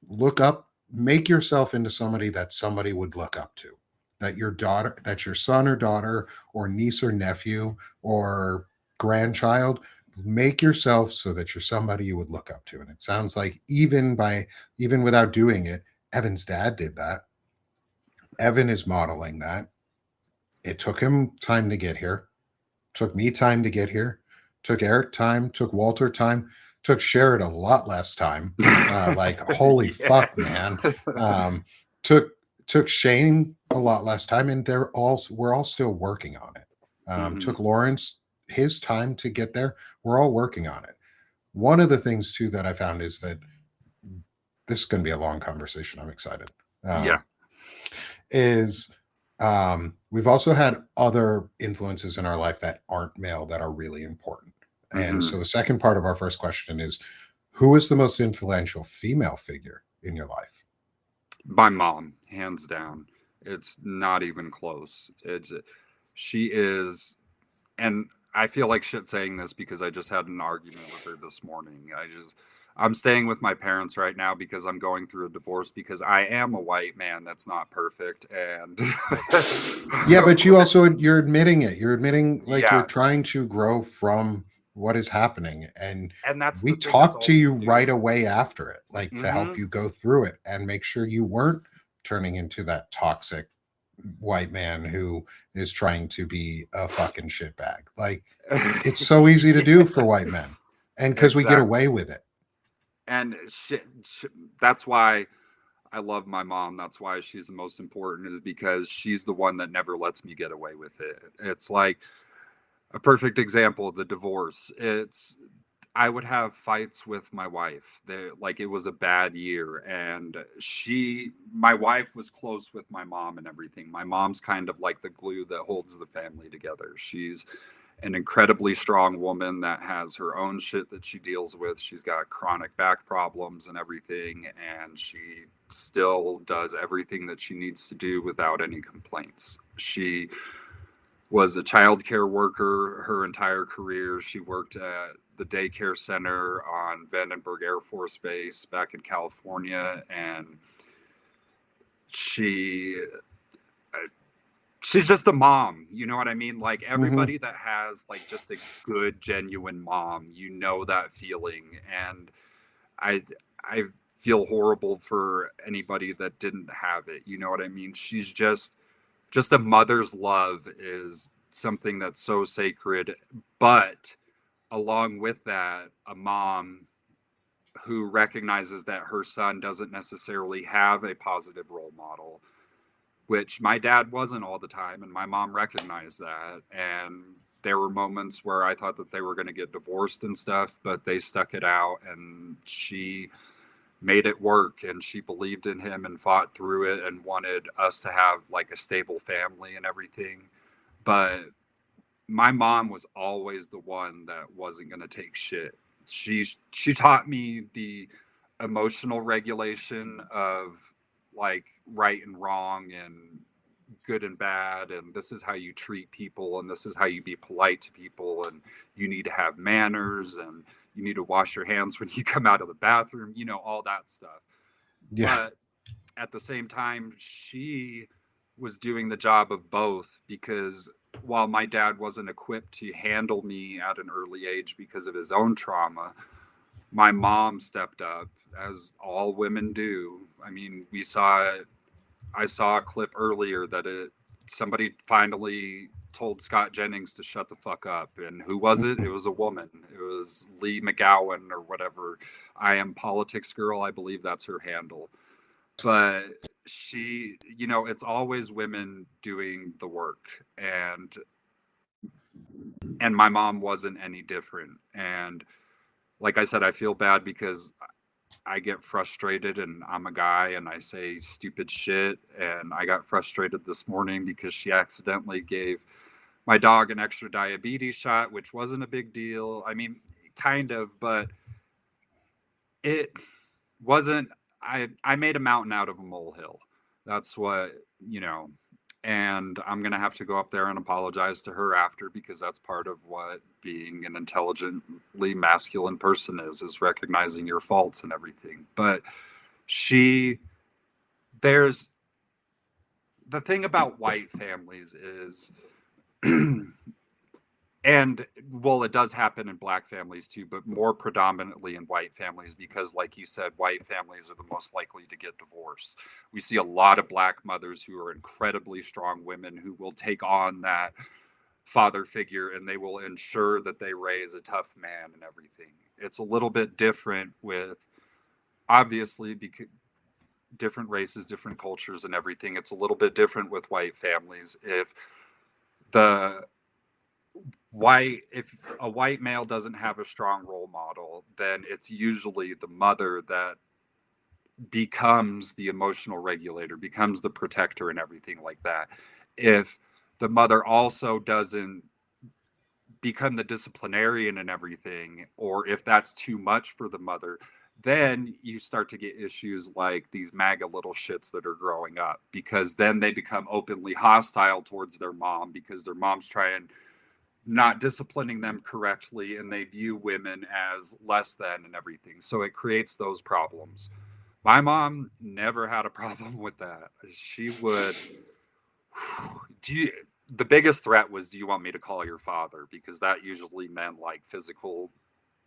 look up, make yourself into somebody that somebody would look up to. That your daughter, that your son or daughter, or niece or nephew, or grandchild, make yourself so that you're somebody you would look up to. And it sounds like even without doing it, Evan's dad did that. Evan is modeling that. It took him time to get here. Took me time to get here. Took Eric time. Took Walter time. Took Sherrod a lot less time. Like holy Yeah. fuck, man. Took took Shane a lot less time, and we're all still working on it. Mm-hmm. Took Lawrence his time to get there. We're all working on it. One of the things too that I found is that this is going to be a long conversation. I'm excited. Yeah. Is we've also had other influences in our life that aren't male that are really important. And Mm-hmm. so the second part of our first question is, who is the most influential female figure in your life? My mom, hands down. It's not even close. She is, and I feel like shit saying this because I just had an argument with her this morning. I'm staying with my parents right now because I'm going through a divorce because I am a white man that's not perfect. And Yeah, but you're admitting it. You're admitting like you're yeah, trying to grow from what is happening? And And that's we the thing that's talked to all we you do. right away after it, like to help Mm-hmm. you go through it and make sure you weren't turning into that toxic white man who is trying to be a fucking shitbag. Like, it's so easy to do for Yeah, white men, and because we get exactly. away with it. And that's why I love my mom. That's why she's the most important, is because she's the one that never lets me get away with it. It's like a perfect example of the divorce. It's I would have fights with my wife. Like it was a bad year, and my wife was close with my mom and everything. My mom's kind of like the glue that holds the family together. She's an incredibly strong woman that has her own shit that she deals with. She's got chronic back problems and everything, and she still does everything that she needs to do without any complaints. She was a child care worker her entire career. She worked at the daycare center on Vandenberg Air Force Base back in California, and she she's just a mom, you know what I mean? Like Hmm. everybody that has like just a good genuine mom, you know that feeling. And I I feel horrible for anybody that didn't have it, you know what I mean? She's just a mother's love is something that's so sacred, but along with that, a mom who recognizes that her son doesn't necessarily have a positive role model, which my dad wasn't all the time, and my mom recognized that. And there were moments where I thought that they were going to get divorced and stuff, but they stuck it out, and she made it work, and she believed in him and fought through it and wanted us to have like a stable family and everything. But my mom was always the one that wasn't going to take shit. She taught me the emotional regulation of like right and wrong and good and bad, and this is how you treat people, and this is how you be polite to people, and you need to have manners, and you need to wash your hands when you come out of the bathroom, you know, all that stuff. Yeah. But at the same time, she was doing the job of both, because while my dad wasn't equipped to handle me at an early age because of his own trauma, my mom stepped up, as all women do. I mean, I saw a clip earlier that somebody finally told Scott Jennings to shut the fuck up. And who was it? It was a woman. It was Lee McGowan or whatever. I am politics girl. I believe that's her handle. But she, you know, it's always women doing the work. And my mom wasn't any different. And like I said, I feel bad because I get frustrated, and I'm a guy and I say stupid shit. And I got frustrated this morning because she accidentally gave my dog an extra diabetes shot, which wasn't a big deal. I mean, kind of, but it wasn't. I made a mountain out of a molehill. That's what, you know. And I'm gonna have to go up there and apologize to her after, because that's part of what being an intelligently masculine person is recognizing your faults and everything. But she there's the thing about white families is and well, it does happen in black families too, but more predominantly in white families, because like you said, white families are the most likely to get divorced. We see a lot of black mothers who are incredibly strong women who will take on that father figure, and they will ensure that they raise a tough man and everything. It's a little bit different with, obviously, because different races, different cultures and everything. It's a little bit different with white families. The if a white male doesn't have a strong role model, then it's usually the mother that becomes the emotional regulator, becomes the protector and everything like that. If the mother also doesn't become the disciplinarian and everything, or if that's too much for the mother, then you start to get issues like these MAGA little shits that are growing up, because then they become openly hostile towards their mom because their mom's trying not disciplining them correctly, and they view women as less than and everything. So it creates those problems. My mom never had a problem with that. She would do you the biggest threat was, do you want me to call your father? Because that usually meant like physical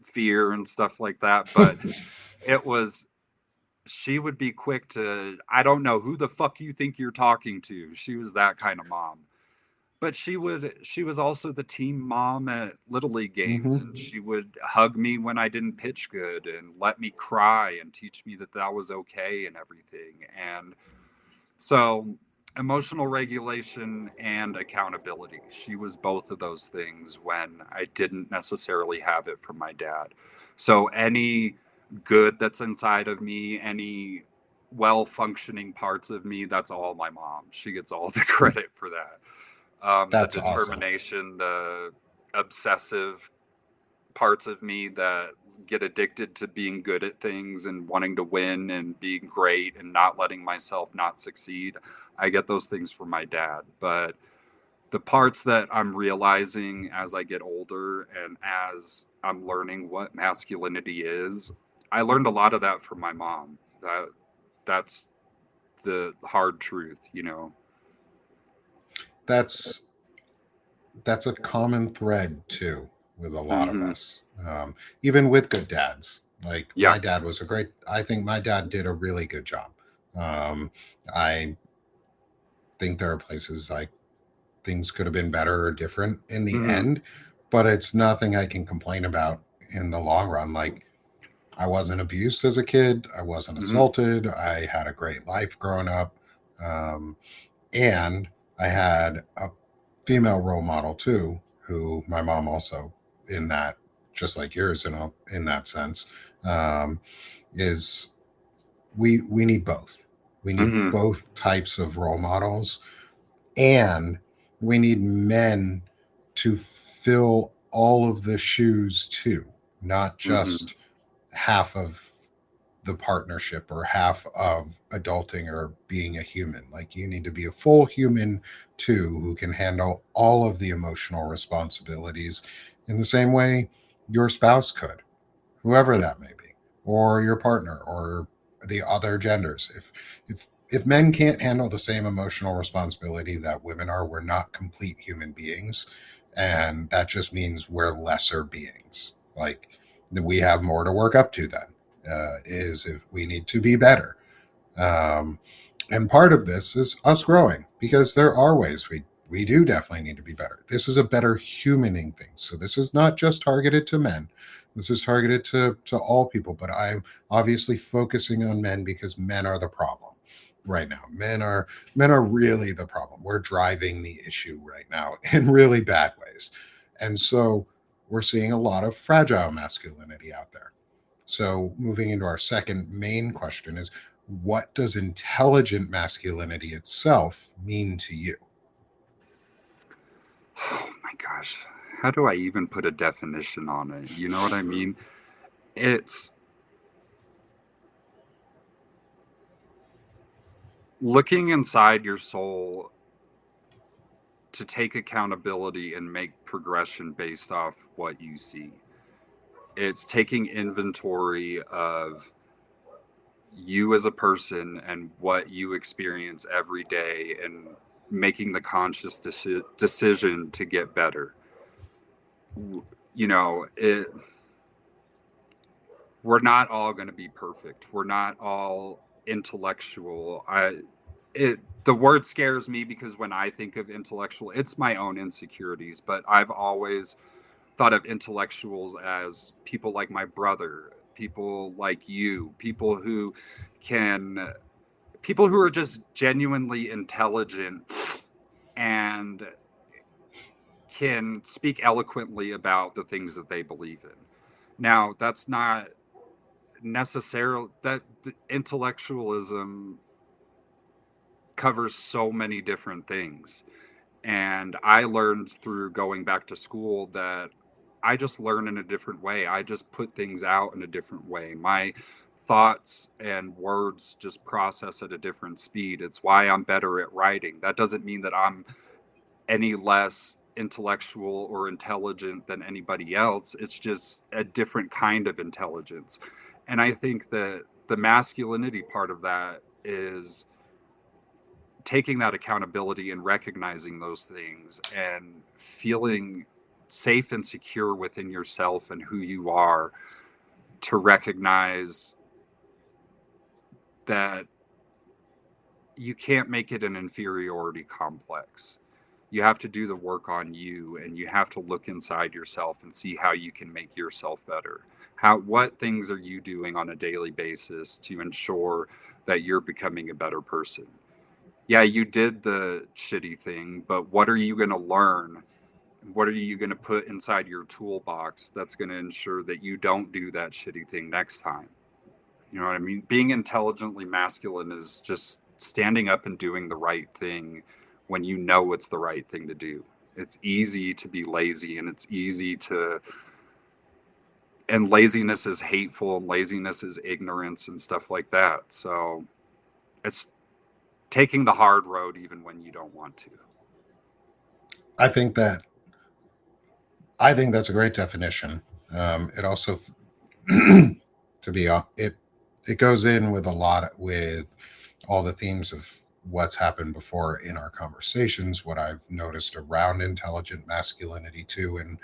fear and stuff like that. But it was, she would be quick to, I don't know who the fuck you think you're talking to. She was that kind of mom. But she was also the team mom at Little League games, and Hmm. she would hug me when I didn't pitch good and let me cry and teach me that that was okay and everything. And so emotional regulation and accountability. She was both of those things when I didn't necessarily have it from my dad. So any good that's inside of me, any well functioning parts of me, that's all my mom. She gets all the credit for that. The That's awesome. determination, the obsessive parts of me that get addicted to being good at things and wanting to win and being great and not letting myself not succeed. I get those things from my dad. But the parts that I'm realizing as I get older and as I'm learning what masculinity is, I learned a lot of that from my mom. That's the hard truth, you know. That's that's a common thread too with a lot of Mm-hmm. us, even with good dads. Like Yeah. my dad was a great. I think my dad did a really good job. I think there are places like things could have been better or different in the Mm-hmm. end, but it's nothing I can complain about in the long run. Like I wasn't abused as a kid. I wasn't Mm-hmm. assaulted. I had a great life growing up. Um, and I had a female role model too, who my mom also in that, just like yours in that sense, um, is we need both. We need Mm-hmm. both types of role models, and we need men to fill all of the shoes too, not Mm-hmm. just half of the partnership or half of adulting or being a human. Like you need to be a full human too, who can handle all of the emotional responsibilities in the same way your spouse could, whoever that may be, or your partner or the other genders. If men can't handle the same emotional responsibility that women are, we're not complete human beings, and that just means we're lesser beings. Like we have more to work up to. Then is if we need to be better, um, and part of this is us growing because there are ways we do definitely need to be better. This is a better humaning thing. So this is not just targeted to men. This is targeted to all people, but I'm obviously focusing on men because men are the problem right now. Men are really the problem. We're driving the issue right now in really bad ways. And so we're seeing a lot of fragile masculinity out there. So, moving into our second main question is, what does intelligent masculinity itself mean to you? Oh my gosh. How do I even put a definition on it? You know what I mean? It's looking inside your soul to take accountability and make progression based off what you see. It's taking inventory of you as a person and what you experience every day and making the conscious decision to get better. You know, we're not all going to be perfect. We're not all intellectual. The word scares me because when I think of intellectual, it's my own insecurities, but I've always thought of intellectuals as people like my brother, people like you, can people who are just genuinely intelligent and can speak eloquently about the things that they believe in. Now, that's not necessarily that the intellectualism covers so many different things. And I learned through going back to school that I just learn in a different way. I just put things out in a different way. My thoughts and words just process at a different speed. It's why I'm better at writing. That doesn't mean that I'm any less intellectual or intelligent than anybody else. It's just a different kind of intelligence. And I think that the masculinity part of that is taking that accountability and recognizing those things and feeling safe and secure within yourself and who you are, to recognize that you can't make it an inferiority complex. You have to do the work on you, and you have to look inside yourself and see how you can make yourself better. What things are you doing on a daily basis to ensure that you're becoming a better person? Yeah, you did the shitty thing, but what are you going to learn? What are you going to put inside your toolbox that's going to ensure that you don't do that shitty thing next time? You know what I mean? Being intelligently masculine is just standing up and doing the right thing when you know it's the right thing to do. It's easy to be lazy, and it's easy to, and laziness is hateful, and laziness is ignorance and stuff like that. So it's taking the hard road even when you don't want to. I think that I think that's a great definition. It also, to be it goes in with a lot with all the themes of what's happened before in our conversations, what I've noticed around intelligent masculinity too. And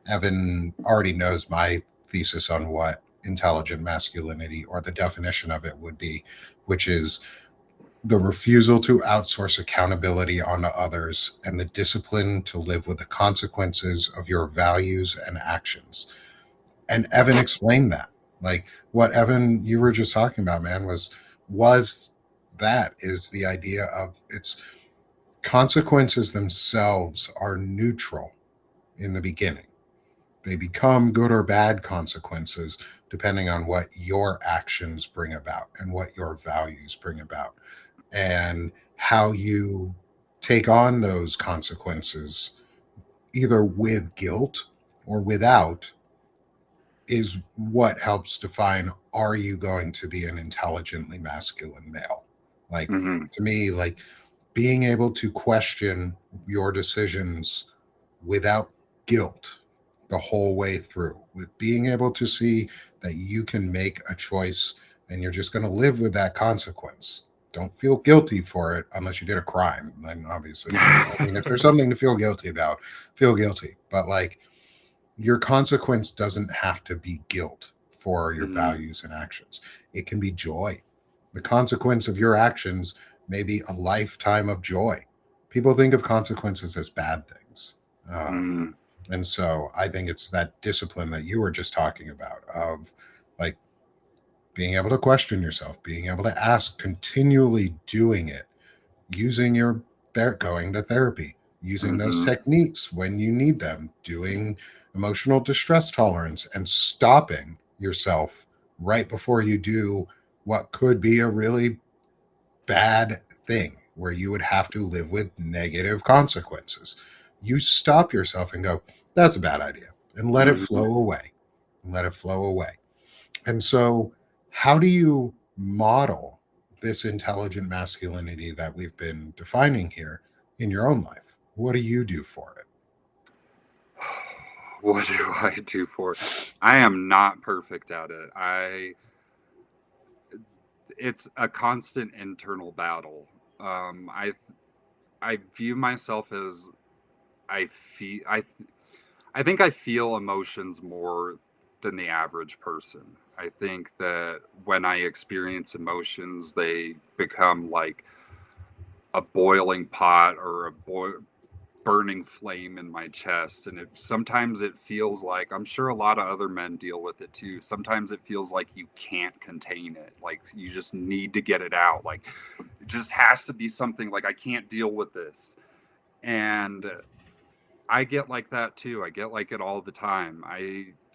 Evan already knows my thesis on what intelligent masculinity, or the definition of it, would be, which is the refusal to outsource accountability onto others and the discipline to live with the consequences of your values and actions. And Evan explained that. Like what Evan you were just talking about, man, was that is the idea of its consequences themselves are neutral in the beginning. They become good or bad consequences depending on what your actions bring about and what your values bring about, and how you take on those consequences, either with guilt or without, is what helps define, are you going to be an intelligently masculine male? Like, Mm-hmm. to me, like being able to question your decisions without guilt the whole way through, with being able to see that you can make a choice and you're just going to live with that consequence. Don't feel guilty for it unless you did a crime. Then obviously, I mean, if there's something to feel guilty about, feel guilty. But like, your consequence doesn't have to be guilt for your Mm-hmm. values and actions. It can be joy. The consequence of your actions may be a lifetime of joy. People think of consequences as bad things. Um, Mm-hmm. and so I think it's that discipline that you were just talking about, of like being able to question yourself, being able to ask, continually doing it, using your going to therapy, using those Mm-hmm. techniques when you need them, doing emotional distress tolerance, and stopping yourself right before you do what could be a really bad thing where you would have to live with negative consequences. You stop yourself and go, that's a bad idea, and let it Mm-hmm. flow away. Let it flow away. And so, how do you model this intelligent masculinity that we've been defining here in your own life? What do you do for it? What do I do for it? I am not perfect at it. It's a constant internal battle. I view myself as, I feel I think I feel emotions more than the average person. I think that when I experience emotions, they become like a boiling pot or burning flame in my chest. And sometimes it feels like, I'm sure a lot of other men deal with it too. Sometimes it feels like you can't contain it. Like you just need to get it out. Like it just has to be something, like I can't deal with this. And I get like that too. I get like it all the time.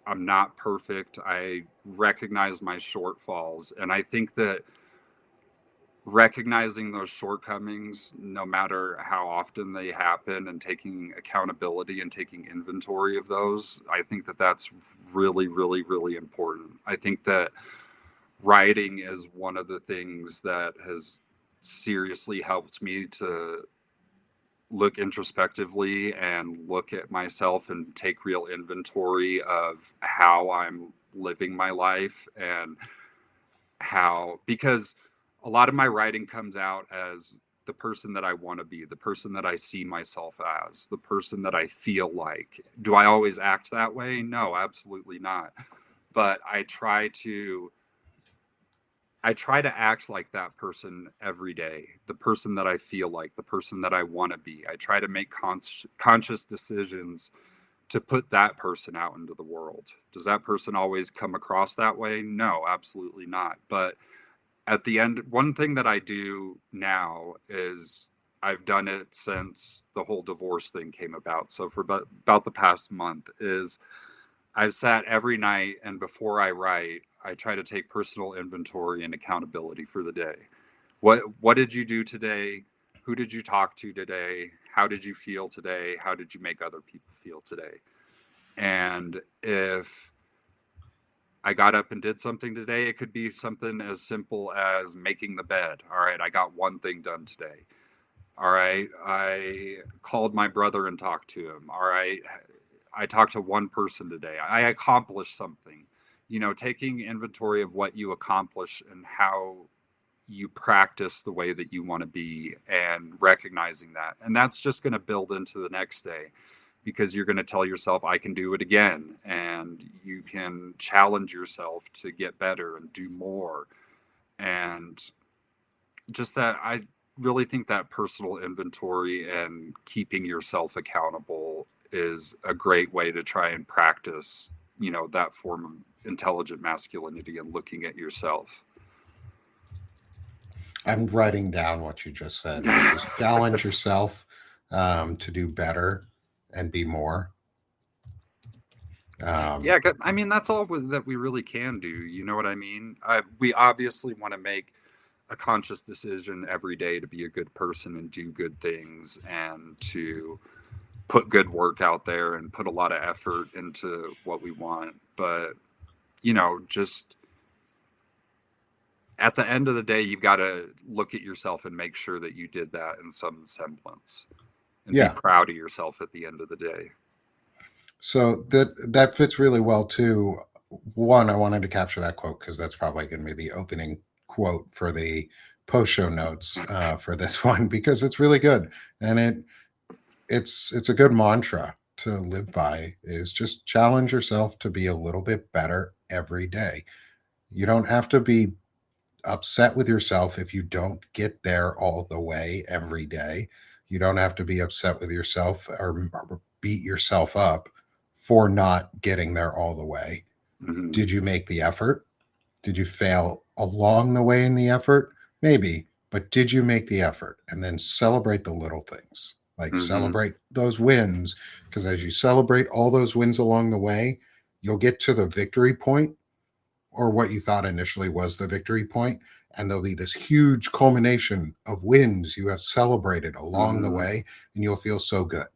I'm not perfect. I recognize my shortfalls, and I think that recognizing those shortcomings, no matter how often they happen, and taking accountability and taking inventory of those, I think that that's really, really, really important. I think that writing is one of the things that has seriously helped me to look introspectively and look at myself and take real inventory of how I'm living my life, and how, because a lot of my writing comes out as the person that I want to be, the person that I see myself as, the person that I feel like. Do I always act that way? No, absolutely not. But I try to act like that person every day, the person that I feel like, the person that I want to be. I try to make conscious decisions to put that person out into the world. Does that person always come across that way? No, absolutely not. But at the end, one thing that I do now is I've done it since the whole divorce thing came about. So for about the past month is I've sat every night, and before I write, I try to take personal inventory and accountability for the day. What did you do today? Who did you talk to today? How did you feel today? How did you make other people feel today? And if I got up and did something today, it could be something as simple as making the bed. All right, I got one thing done today. All right, I called my brother and talked to him. All right, I talked to one person today. I accomplished something. You know, taking inventory of what you accomplish and how you practice the way that you want to be and recognizing that. And that's just going to build into the next day because you're going to tell yourself, I can do it again. And you can challenge yourself to get better and do more. And just that, I really think that personal inventory and keeping yourself accountable is a great way to try and practice, you know, that form of intelligent masculinity and looking at yourself. I'm writing down what you just said, which is challenge yourself to do better and be more. Yeah, I mean, that's all that we really can do. You know what I mean? We obviously want to make a conscious decision every day to be a good person and do good things and to put good work out there and put a lot of effort into what we want. But, you know, just at the end of the day, you've got to look at yourself and make sure that you did that in some semblance and be proud of yourself at the end of the day. So that fits really well too. One, I wanted to capture that quote because that's probably going to be the opening quote for the post show notes for this one because it's really good and it's a good mantra to live by. Is just challenge yourself to be a little bit better every day. You don't have to be upset with yourself if you don't get there all the way every day. You don't have to be upset with yourself or beat yourself up for not getting there all the way. Mm-hmm. Did you make the effort? Did you fail along the way in the effort? Maybe, but did you make the effort? And then celebrate the little things. Like celebrate those wins, because as you celebrate all those wins along the way, you'll get to the victory point or what you thought initially was the victory point, and there'll be this huge culmination of wins you have celebrated along the way, and you'll feel so good.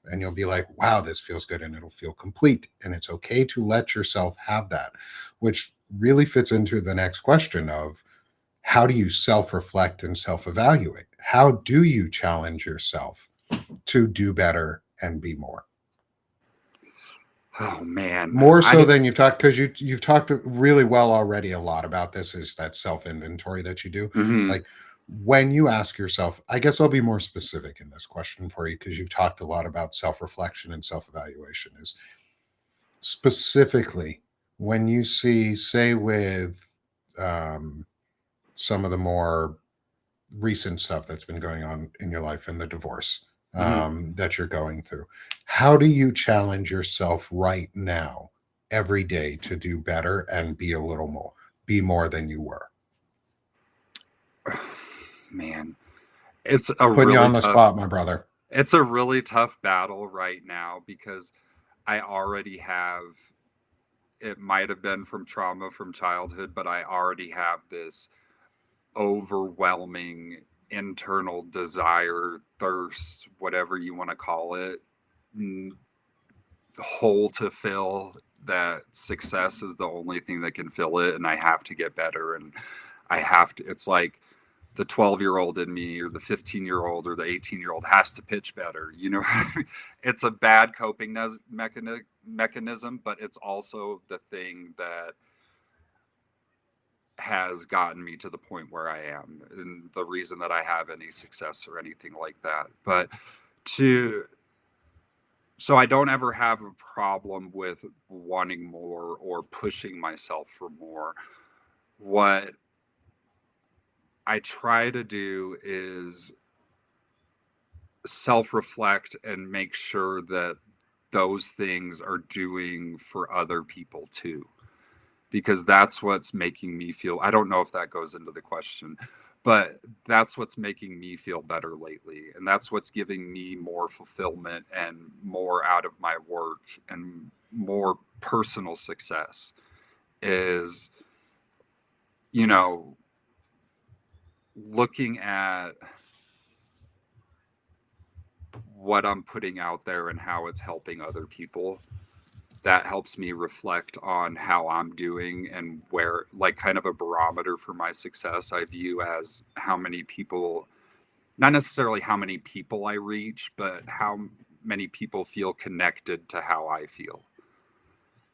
And you'll be like, wow, this feels good, and it'll feel complete. And it's okay to let yourself have that, which really fits into the next question of how do you self-reflect and self-evaluate? How do you challenge yourself to do better and be more? Oh man, more so than you've talked, because you've talked really well already a lot about this, is that self-inventory that you do. Like when you ask yourself, I guess I'll be more specific in this question for you because you've talked a lot about self-reflection and self-evaluation, is specifically when you see, say with some of the more recent stuff that's been going on in your life and the divorce that you're going through. How do you challenge yourself right now, every day, to do better and be a little more, be more than you were? Man, it's a putting really you on the tough spot, my brother. It's a really tough battle right now because I already have, it might have been from trauma from childhood, but I already have this overwhelming internal desire, thirst, whatever you want to call it, hole to fill, that success is the only thing that can fill it, and I have to get better, and I have to, it's like the 12-year-old in me or the 15-year-old or the 18-year-old has to pitch better, you know. It's a bad coping mechanism, but it's also the thing that has gotten me to the point where I am and the reason that I have any success or anything like that. But to so I don't ever have a problem with wanting more or pushing myself for more. What I try to do is self-reflect and make sure that those things are doing for other people too, because that's what's making me feel, I don't know if that goes into the question, but that's what's making me feel better lately, and that's what's giving me more fulfillment and more out of my work and more personal success is, you know, looking at what I'm putting out there and how it's helping other people. That helps me reflect on how I'm doing and where, like, kind of a barometer for my success. I view as how many people, not necessarily how many people I reach, but how many people feel connected to how I feel.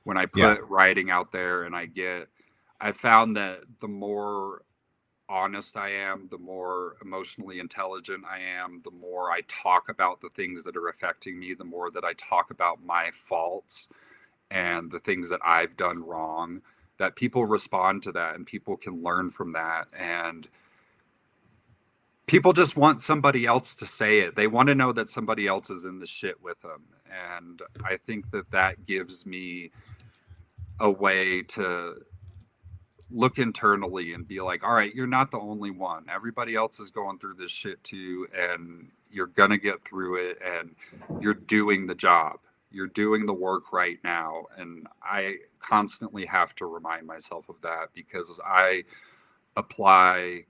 When I Yeah. put writing out there and I found that the more honest I am, the more emotionally intelligent I am, the more I talk about the things that are affecting me, the more that I talk about my faults and the things that I've done wrong, that people respond to that and people can learn from that. And people just want somebody else to say it. They want to know that somebody else is in the shit with them. And I think that that gives me a way to look internally and be like, all right, you're not the only one. Everybody else is going through this shit too. And you're going to get through it. And you're doing the job. You're doing the work right now. And I constantly have to remind myself of that, because I apply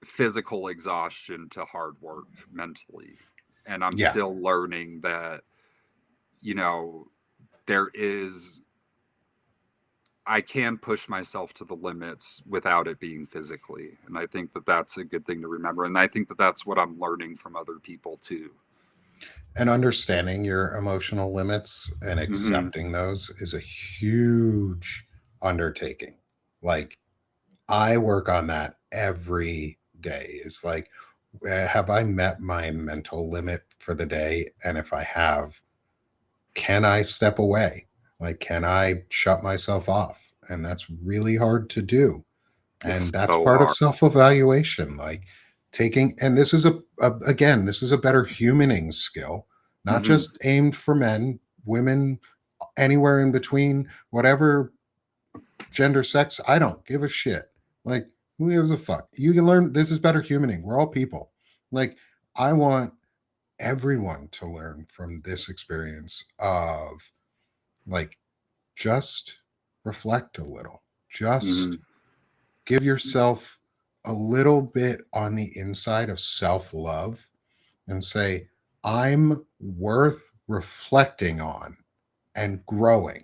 physical exhaustion to hard work mentally. And I'm Yeah. still learning that, you know, there is, I can push myself to the limits without it being physically. And I think that that's a good thing to remember. And I think that that's what I'm learning from other people too. And understanding your emotional limits and Mm-hmm. accepting those is a huge undertaking. Like, I work on that every day. It's like, have I met my mental limit for the day? And if I have, can I step away? Like, can I shut myself off? And that's really hard to do. It's And that's so part of hard. self-evaluation, like taking, and this is again, this is a better humaning skill, not Mm-hmm. just aimed for men, women, anywhere in between, whatever gender, sex, I don't give a shit. Like, who gives a fuck? You can learn, this is better humaning. We're all people. Like, I want everyone to learn from this experience of, like, just reflect a little, Mm-hmm. just give yourself a little bit on the inside of self love and say, I'm worth reflecting on and growing.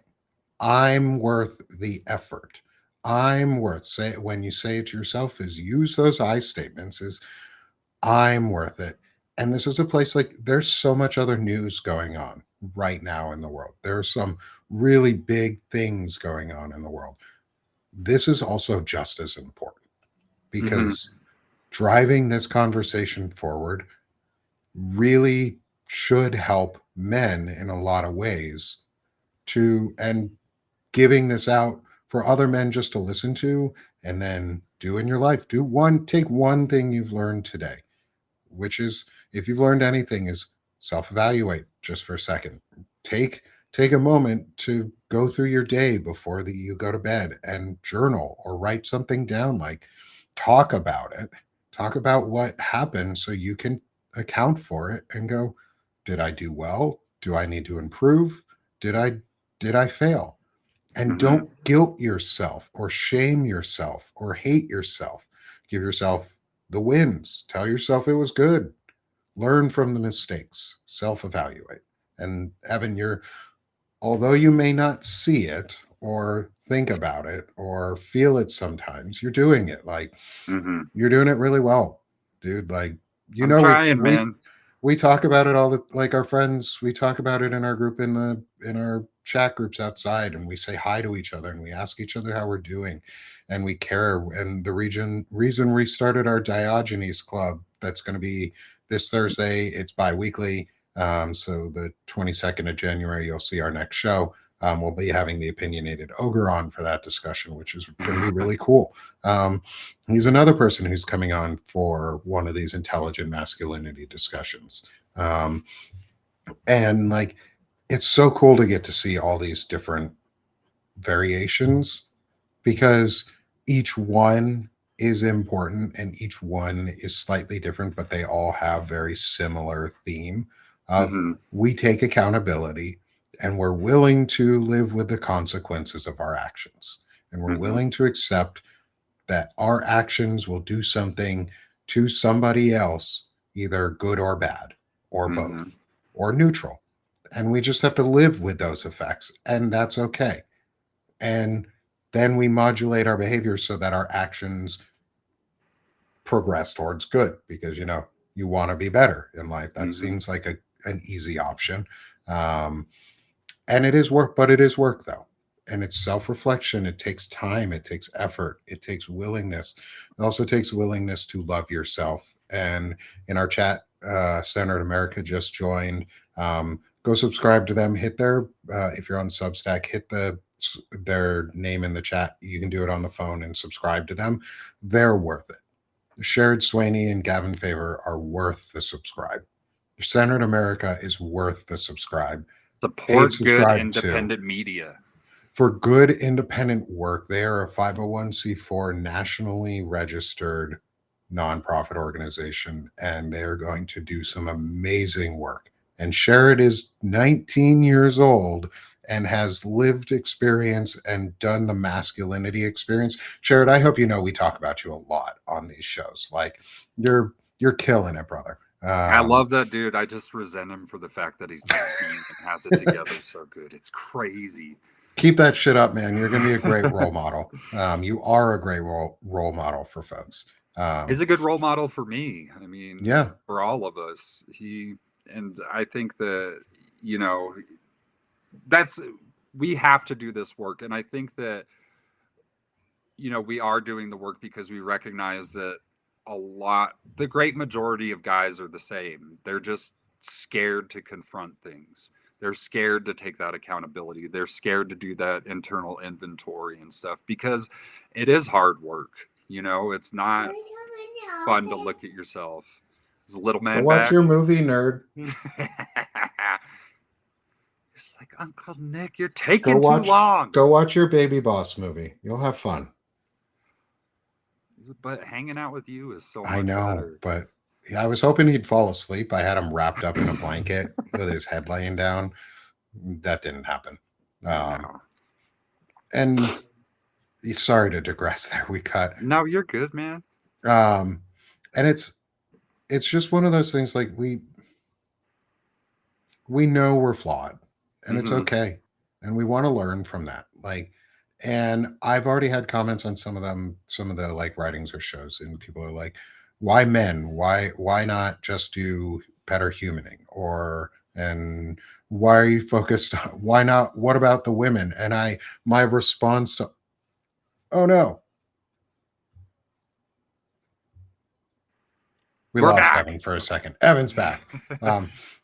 I'm worth the effort. I'm worth, say, when you say it to yourself, is use those I statements, is I'm worth it. And this is a place, like, there's so much other news going on right now in the world. There are some really big things going on in the world. This is also just as important, Mm-hmm. because driving this conversation forward really should help men in a lot of ways, to, and giving this out for other men just to listen to and then do in your life. Take one thing you've learned today, which is, if you've learned anything, is self-evaluate just for a second. Take a moment to go through your day before you go to bed and journal or write something down. Like, talk about it. Talk about what happened so you can account for it and go, did I do well? Do I need to improve? Did I fail? And Mm-hmm. don't guilt yourself or shame yourself or hate yourself. Give yourself the wins. Tell yourself it was good. Learn from the mistakes. Self-evaluate. And Evan, although you may not see it or think about it or feel it sometimes, you're doing it. Like, Mm-hmm. you're doing it really well, dude. Like, I'm we trying, man. we talk about it all the, like, our friends, we talk about it in our group, in our chat groups outside and we say hi to each other and we ask each other how we're doing and we care. And the reason we started our Diogenes Club, that's going to be this Thursday. It's bi-weekly. So the 22nd of January, you'll see our next show. We'll be having the opinionated ogre on for that discussion, which is going to be really cool. He's another person who's coming on for one of these intelligent masculinity discussions. And like, it's so cool to get to see all these different variations because each one is important and each one is slightly different, but they all have very similar theme of we take accountability and we're willing to live with the consequences of our actions. And we're willing to accept that our actions will do something to somebody else, either good or bad, or both, or neutral. And we just have to live with those effects, and that's okay. And then we modulate our behavior so that our actions progress towards good because, you know, you want to be better in life. That seems like an easy option. And it is work, but it is work though. And it's self-reflection. It takes time. It takes effort. It takes willingness. It also takes willingness to love yourself. And in our chat, Centered America just joined. Go subscribe to them. Hit their, if you're on Substack, hit their name in the chat. You can do it on the phone and subscribe to them. They're worth it. Sherrod Swaney and Gavin Favor are worth the subscribe. Centered America is worth the subscribe. Support good independent media. For good independent work, they are a 501c4 nationally registered nonprofit organization, and they are going to do some amazing work. And Sherrod is 19 years old and has lived experience and done the masculinity experience. Sherrod, I hope you know we talk about you a lot on these shows. Like you're killing it, brother. I love that dude. I just resent him for the fact that he's 19 and has it together so good. It's crazy. Keep that shit up, man. You're going to be a great role model. You are a great role model for folks. He's a good role model for me. I mean, yeah, for all of us. And I think that, you know, we have to do this work. And I think that, you know, we are doing the work because we recognize that the great majority of guys are the same. They're just scared to confront things. They're scared to take that accountability. They're scared to do that internal inventory and stuff because it is hard work. You know, it's not fun to look at yourself. Is a little man go watch back? Your movie, nerd. It's like, Uncle Nick, you're taking too long. Go watch your Baby Boss movie. You'll have fun. But hanging out with you is so much I know, better. but I was hoping he'd fall asleep. I had him wrapped up in a blanket with his head laying down. That didn't happen. And sorry to digress there. We cut. No, you're good, man. And it's just one of those things like we know we're flawed and it's okay. And we want to learn from that. Like, and I've already had comments on some of the like writings or shows, and people are like, why men? Why not just do better humaning? And why are you focused on, why not? What about the women? And my response to, oh no. We're lost back. Evan for a second. Evan's back.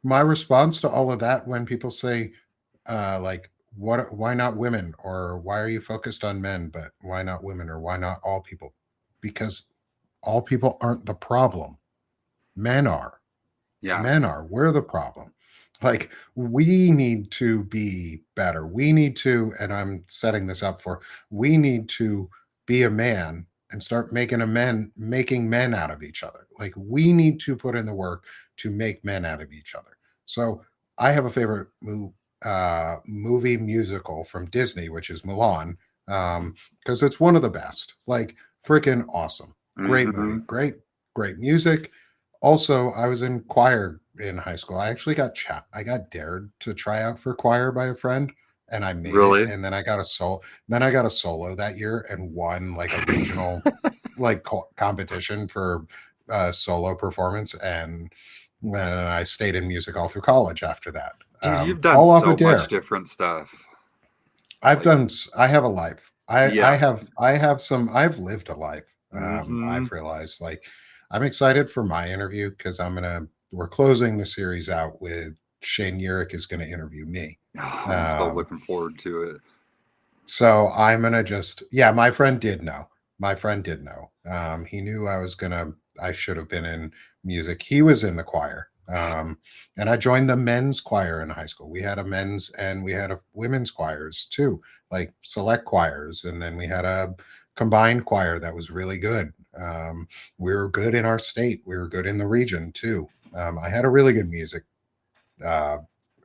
My response to all of that when people say, like, why not women? Or why are you focused on men, but why not women? Or why not all people? Because all people aren't the problem. Men are. Yeah. Men are. We're the problem. Like, we need to be better. We need to, and I'm setting this up for, we need to be a man and start making men out of each other. Like, we need to put in the work to make men out of each other. So I have a favorite movie musical from Disney, which is Mulan, because it's one of the best. Like, freaking awesome. Great movie. Great music. Also, I was in choir in high school. I actually got dared to try out for choir by a friend, and I made it. And then I got a solo that year and won like a regional like competition for solo performance. And then I stayed in music all through college after that. Dude, you've done so much different stuff. Like, I have a life. yeah. I've lived a life. Hmm. I've realized, like, I'm excited for my interview because we're closing the series out with Shane Yurick is gonna interview me. Oh, I'm so Um, looking forward to it. so I'm gonna just yeah, my friend did know. My friend did know. He knew I should have been in music. He was in the choir. And I joined the men's choir in high school. We had a men's and we had a women's choirs too, like select choirs. And then we had a combined choir that was really good. We were good in our state. We were good in the region too. I had a really good music uh,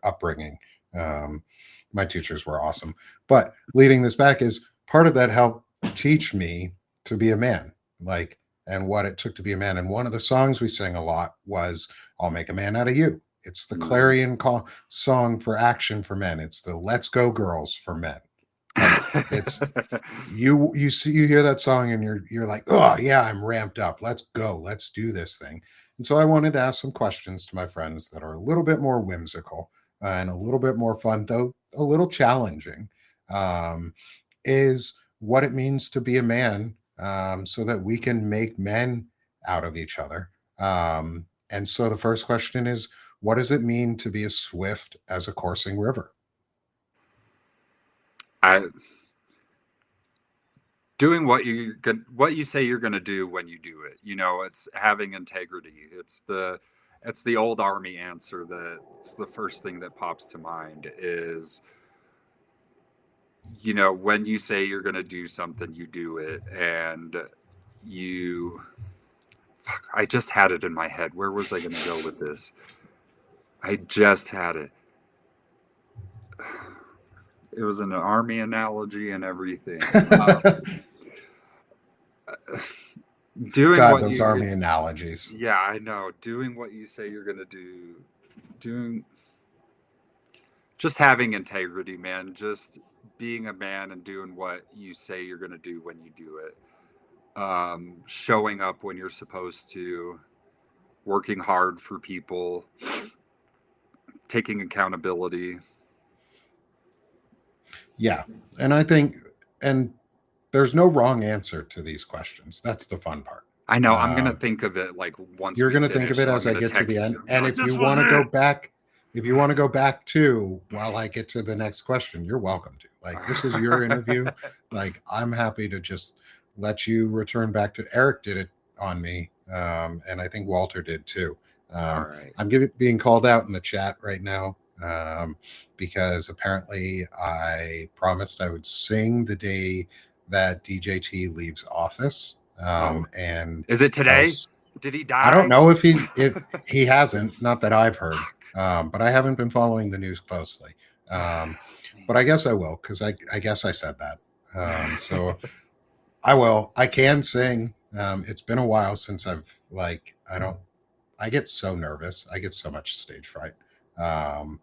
upbringing. Um, my teachers were awesome. But leading this back is part of that helped teach me to be a man, like, and what it took to be a man. And one of the songs we sang a lot was "I'll Make a Man Out of You." It's the Mm. clarion call song for action for men. It's the "Let's Go Girls" for men. Like it's you hear that song and you're like, oh yeah, I'm ramped up, let's go, let's do this thing. And so I wanted to ask some questions to my friends that are a little bit more whimsical and a little bit more fun, though a little challenging, um, is what it means to be a man, so that we can make men out of each other. And so the first question is, what does it mean to be as swift as a coursing river? I doing what you say you're going to do when you do it. You know, it's having integrity. It's the old army answer that it's the first thing that pops to mind is, you know, when you say you're going to do something, you do it. And you fuck, I just had it in my head. Where was I going to go with this? I just had it. It was an army analogy and everything. Doing God, what those you army analogies. Yeah, I know. Doing what you say you're gonna do, doing just having integrity, man. Just being a man and doing what you say you're gonna do when you do it. Showing up when you're supposed to, working hard for people, taking accountability. Yeah. And I think, and there's no wrong answer to these questions. That's the fun part. I know I'm gonna Um, think of it like once you're we going to think of finish, it and I'm as I gonna get to the text you. end. I'm And like, if you this was want to go it. back, if you want to go back to while I get to the next question, you're welcome to. Like, this is your interview. Like, I'm happy to just let you return back to Eric did it on me. And I think Walter did too. All Um, right. being called out in the chat right now, because apparently I promised I would sing the day that DJT leaves office. Oh, And is it I today? was Did he I don't die? know if he hasn't, not that I've heard, but I haven't been following the news closely. Um, but I guess I will because I guess I said that. So I will. I can sing. It's been a while since I get so nervous. I get so much stage fright. Um,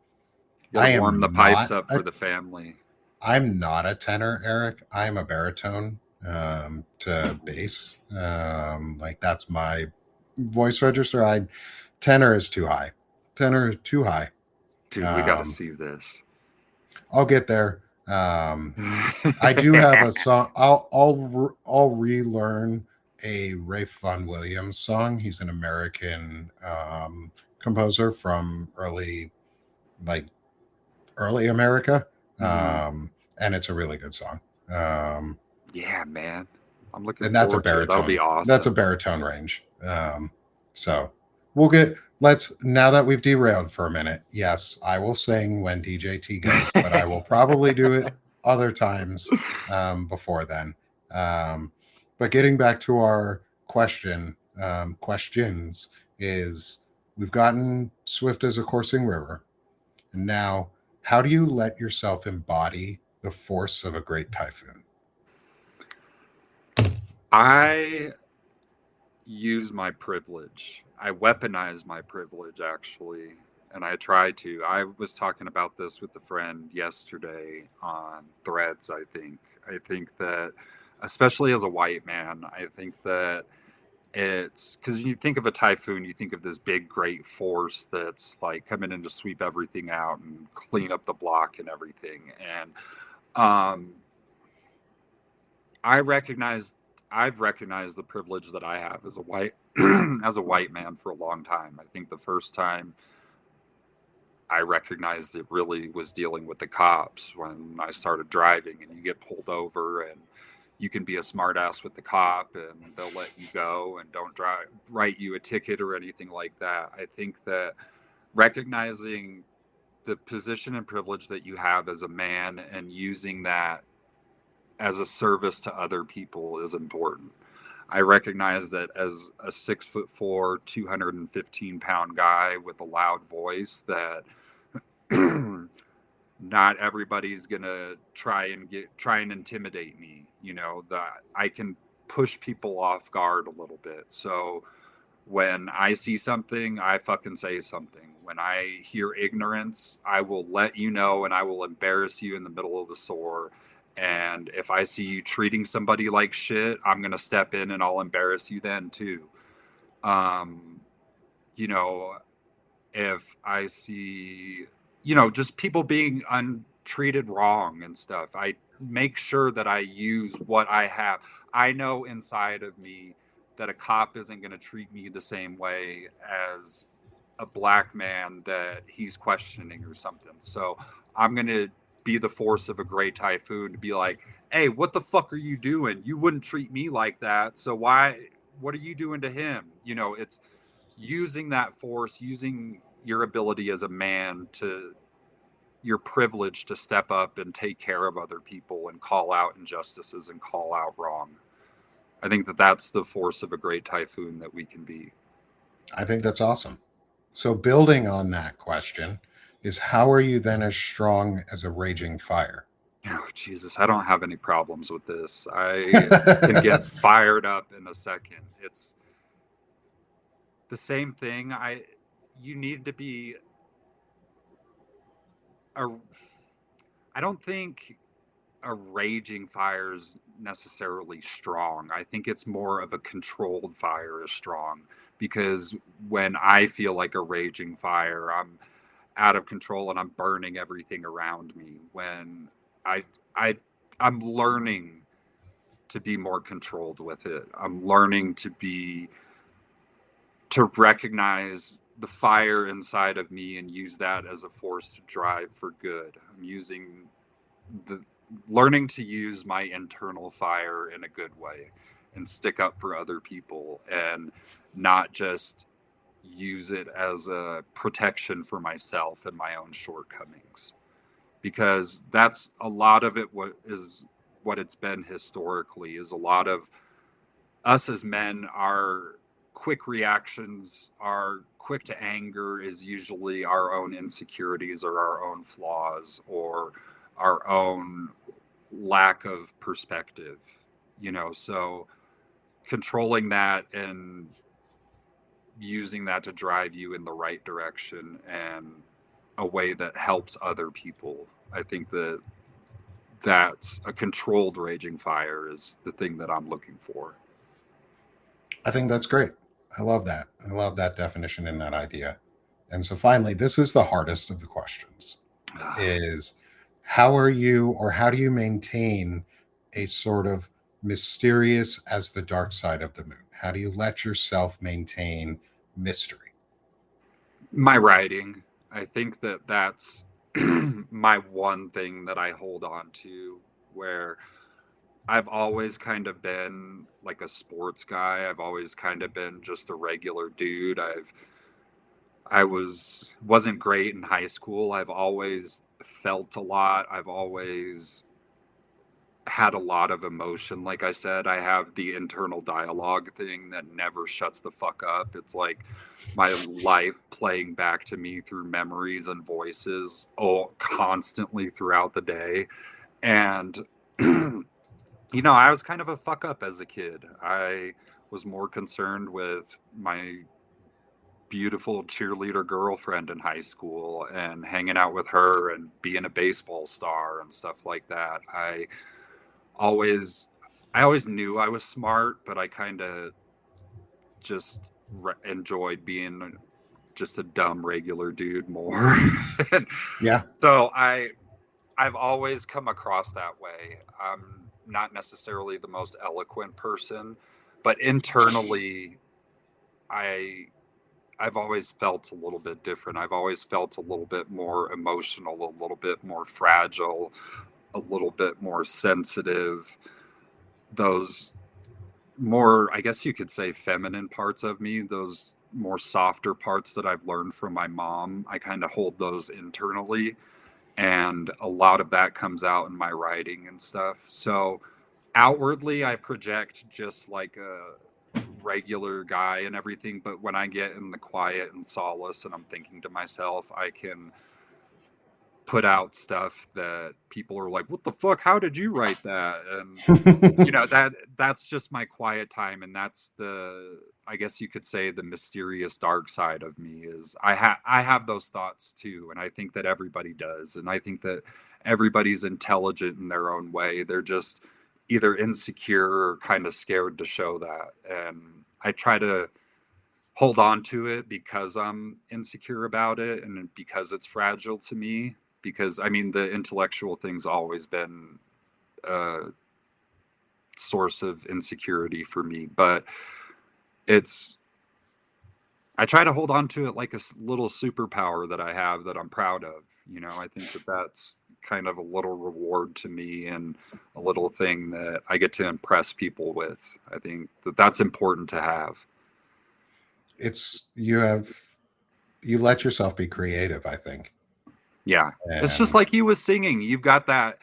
Got to I warm the am pipes not up a for the family. I'm not a tenor, Eric. I'm a baritone to bass. Like that's my voice register. I tenor is too high. Tenor is too high. Dude, we got to Um, see this. I'll get there. I do have a song. I'll relearn a Rafe Vaughan Williams song. He's an American composer from like early America, Mhm. and it's a really good song. Um, Yeah, man. I'm looking and that's a forward to it. That'll be baritone. That's a awesome. baritone range. So we'll get. Let's now that we've derailed for a minute. Yes, I will sing when DJT goes, but I will probably do it other times before then. Um, but getting back to our questions is we've gotten swift as a coursing river, and now how do you let yourself embody the force of a great typhoon? I use my privilege. I weaponize my privilege, actually. And I try to. I was talking about this with a friend yesterday on Threads, I think. I think that, especially as a white man, I think that it's because you think of a typhoon, you think of this big, great force that's like coming in to sweep everything out and clean up the block and everything. And Um, I recognize I've recognized the privilege that I have as a white as a white man for a long time. I think the first time I recognized it really was dealing with the cops when I started driving, and you get pulled over and you can be a smartass with the cop and they'll let you go and don't write you a ticket or anything like that. I think that recognizing the position and privilege that you have as a man and using that as a service to other people is important. I recognize that as a 6'4", 215-pound guy with a loud voice, that not everybody's gonna try and intimidate me. You know, that I can push people off guard a little bit. So when I see something, I fucking say something. When I hear ignorance, I will let you know and I will embarrass you in the middle of the store. And if I see you treating somebody like shit, I'm going to step in and I'll embarrass you then too. Um, you know, if I see, just people being untreated wrong and stuff, I make sure that I use what I have. I know inside of me that a cop isn't going to treat me the same way as a black man that he's questioning or something. So I'm going to be the force of a great typhoon to be like, hey, what the fuck are you doing? You wouldn't treat me like that. So what are you doing to him? It's using that force, using your ability as a man to your privilege to step up and take care of other people and call out injustices and call out wrong. I think that that's the force of a great typhoon that we can be. I think that's awesome. So, building on that question, is how are you then as strong as a raging fire? Oh, Jesus, I don't have any problems with this. I can get fired up in a second. It's the same thing. You need to be a, I don't think a raging fire is necessarily strong. I think it's more of a controlled fire is strong, because when I feel like a raging fire, I'm out of control and I'm burning everything around me. When I I I'm learning to be more controlled with it. I'm learning to recognize the fire inside of me and use that as a force to drive for good. I'm using the learning to use my internal fire in a good way and stick up for other people and not just use it as a protection for myself and my own shortcomings, because that's a lot of it. What it's been historically is a lot of us as men, our quick reactions, our quick to anger is usually our own insecurities or our own flaws or our own lack of perspective, so controlling that and using that to drive you in the right direction and a way that helps other people. I think that's a controlled raging fire is the thing that I'm looking for. I think that's great. I love that. I love that definition and that idea. And so finally, this is the hardest of the questions is how are you or how do you maintain a sort of mysterious as the dark side of the moon? How do you let yourself maintain mystery? My writing, I think that that's my one thing that I hold on to, where I've always kind of been like a sports guy. I've always kind of been just a regular dude. I wasn't great in high school. I've always felt a lot. I've always had a lot of emotion. Like I said, I have the internal dialogue thing that never shuts the fuck up. It's like my life playing back to me through memories and voices all constantly throughout the day. And I was kind of a fuck up as a kid. I was more concerned with my beautiful cheerleader girlfriend in high school and hanging out with her and being a baseball star and stuff like that. Always I always knew I was smart, but I kind of just enjoyed being just a dumb regular dude more. And Yeah. so I I've always come across that way. I'm not necessarily the most eloquent person, but internally, I I've always felt a little bit different. I've always felt a little bit more emotional, a little bit more fragile, a little bit more sensitive. Those more, I guess you could say, feminine parts of me, those more softer parts that I've learned from my mom, I kind of hold those internally. And a lot of that comes out in my writing and stuff. So outwardly, I project just like a regular guy and everything. But when I get in the quiet and solace and I'm thinking to myself, I can put out stuff that people are like, what the fuck, how did you write that? And that's just my quiet time. And that's the, I guess you could say, the mysterious dark side of me is I have those thoughts too, and I think that everybody does, and I think that everybody's intelligent in their own way. They're just either insecure or kind of scared to show that, and I try to hold on to it because I'm insecure about it and because it's fragile to me. Because I mean, the intellectual thing's always been a source of insecurity for me, but it's, I try to hold on to it like a little superpower that I have that I'm proud of. I think that that's kind of a little reward to me and a little thing that I get to impress people with. I think that that's important to have. You let yourself be creative, I think. Yeah. It's just And like he was singing. You've got that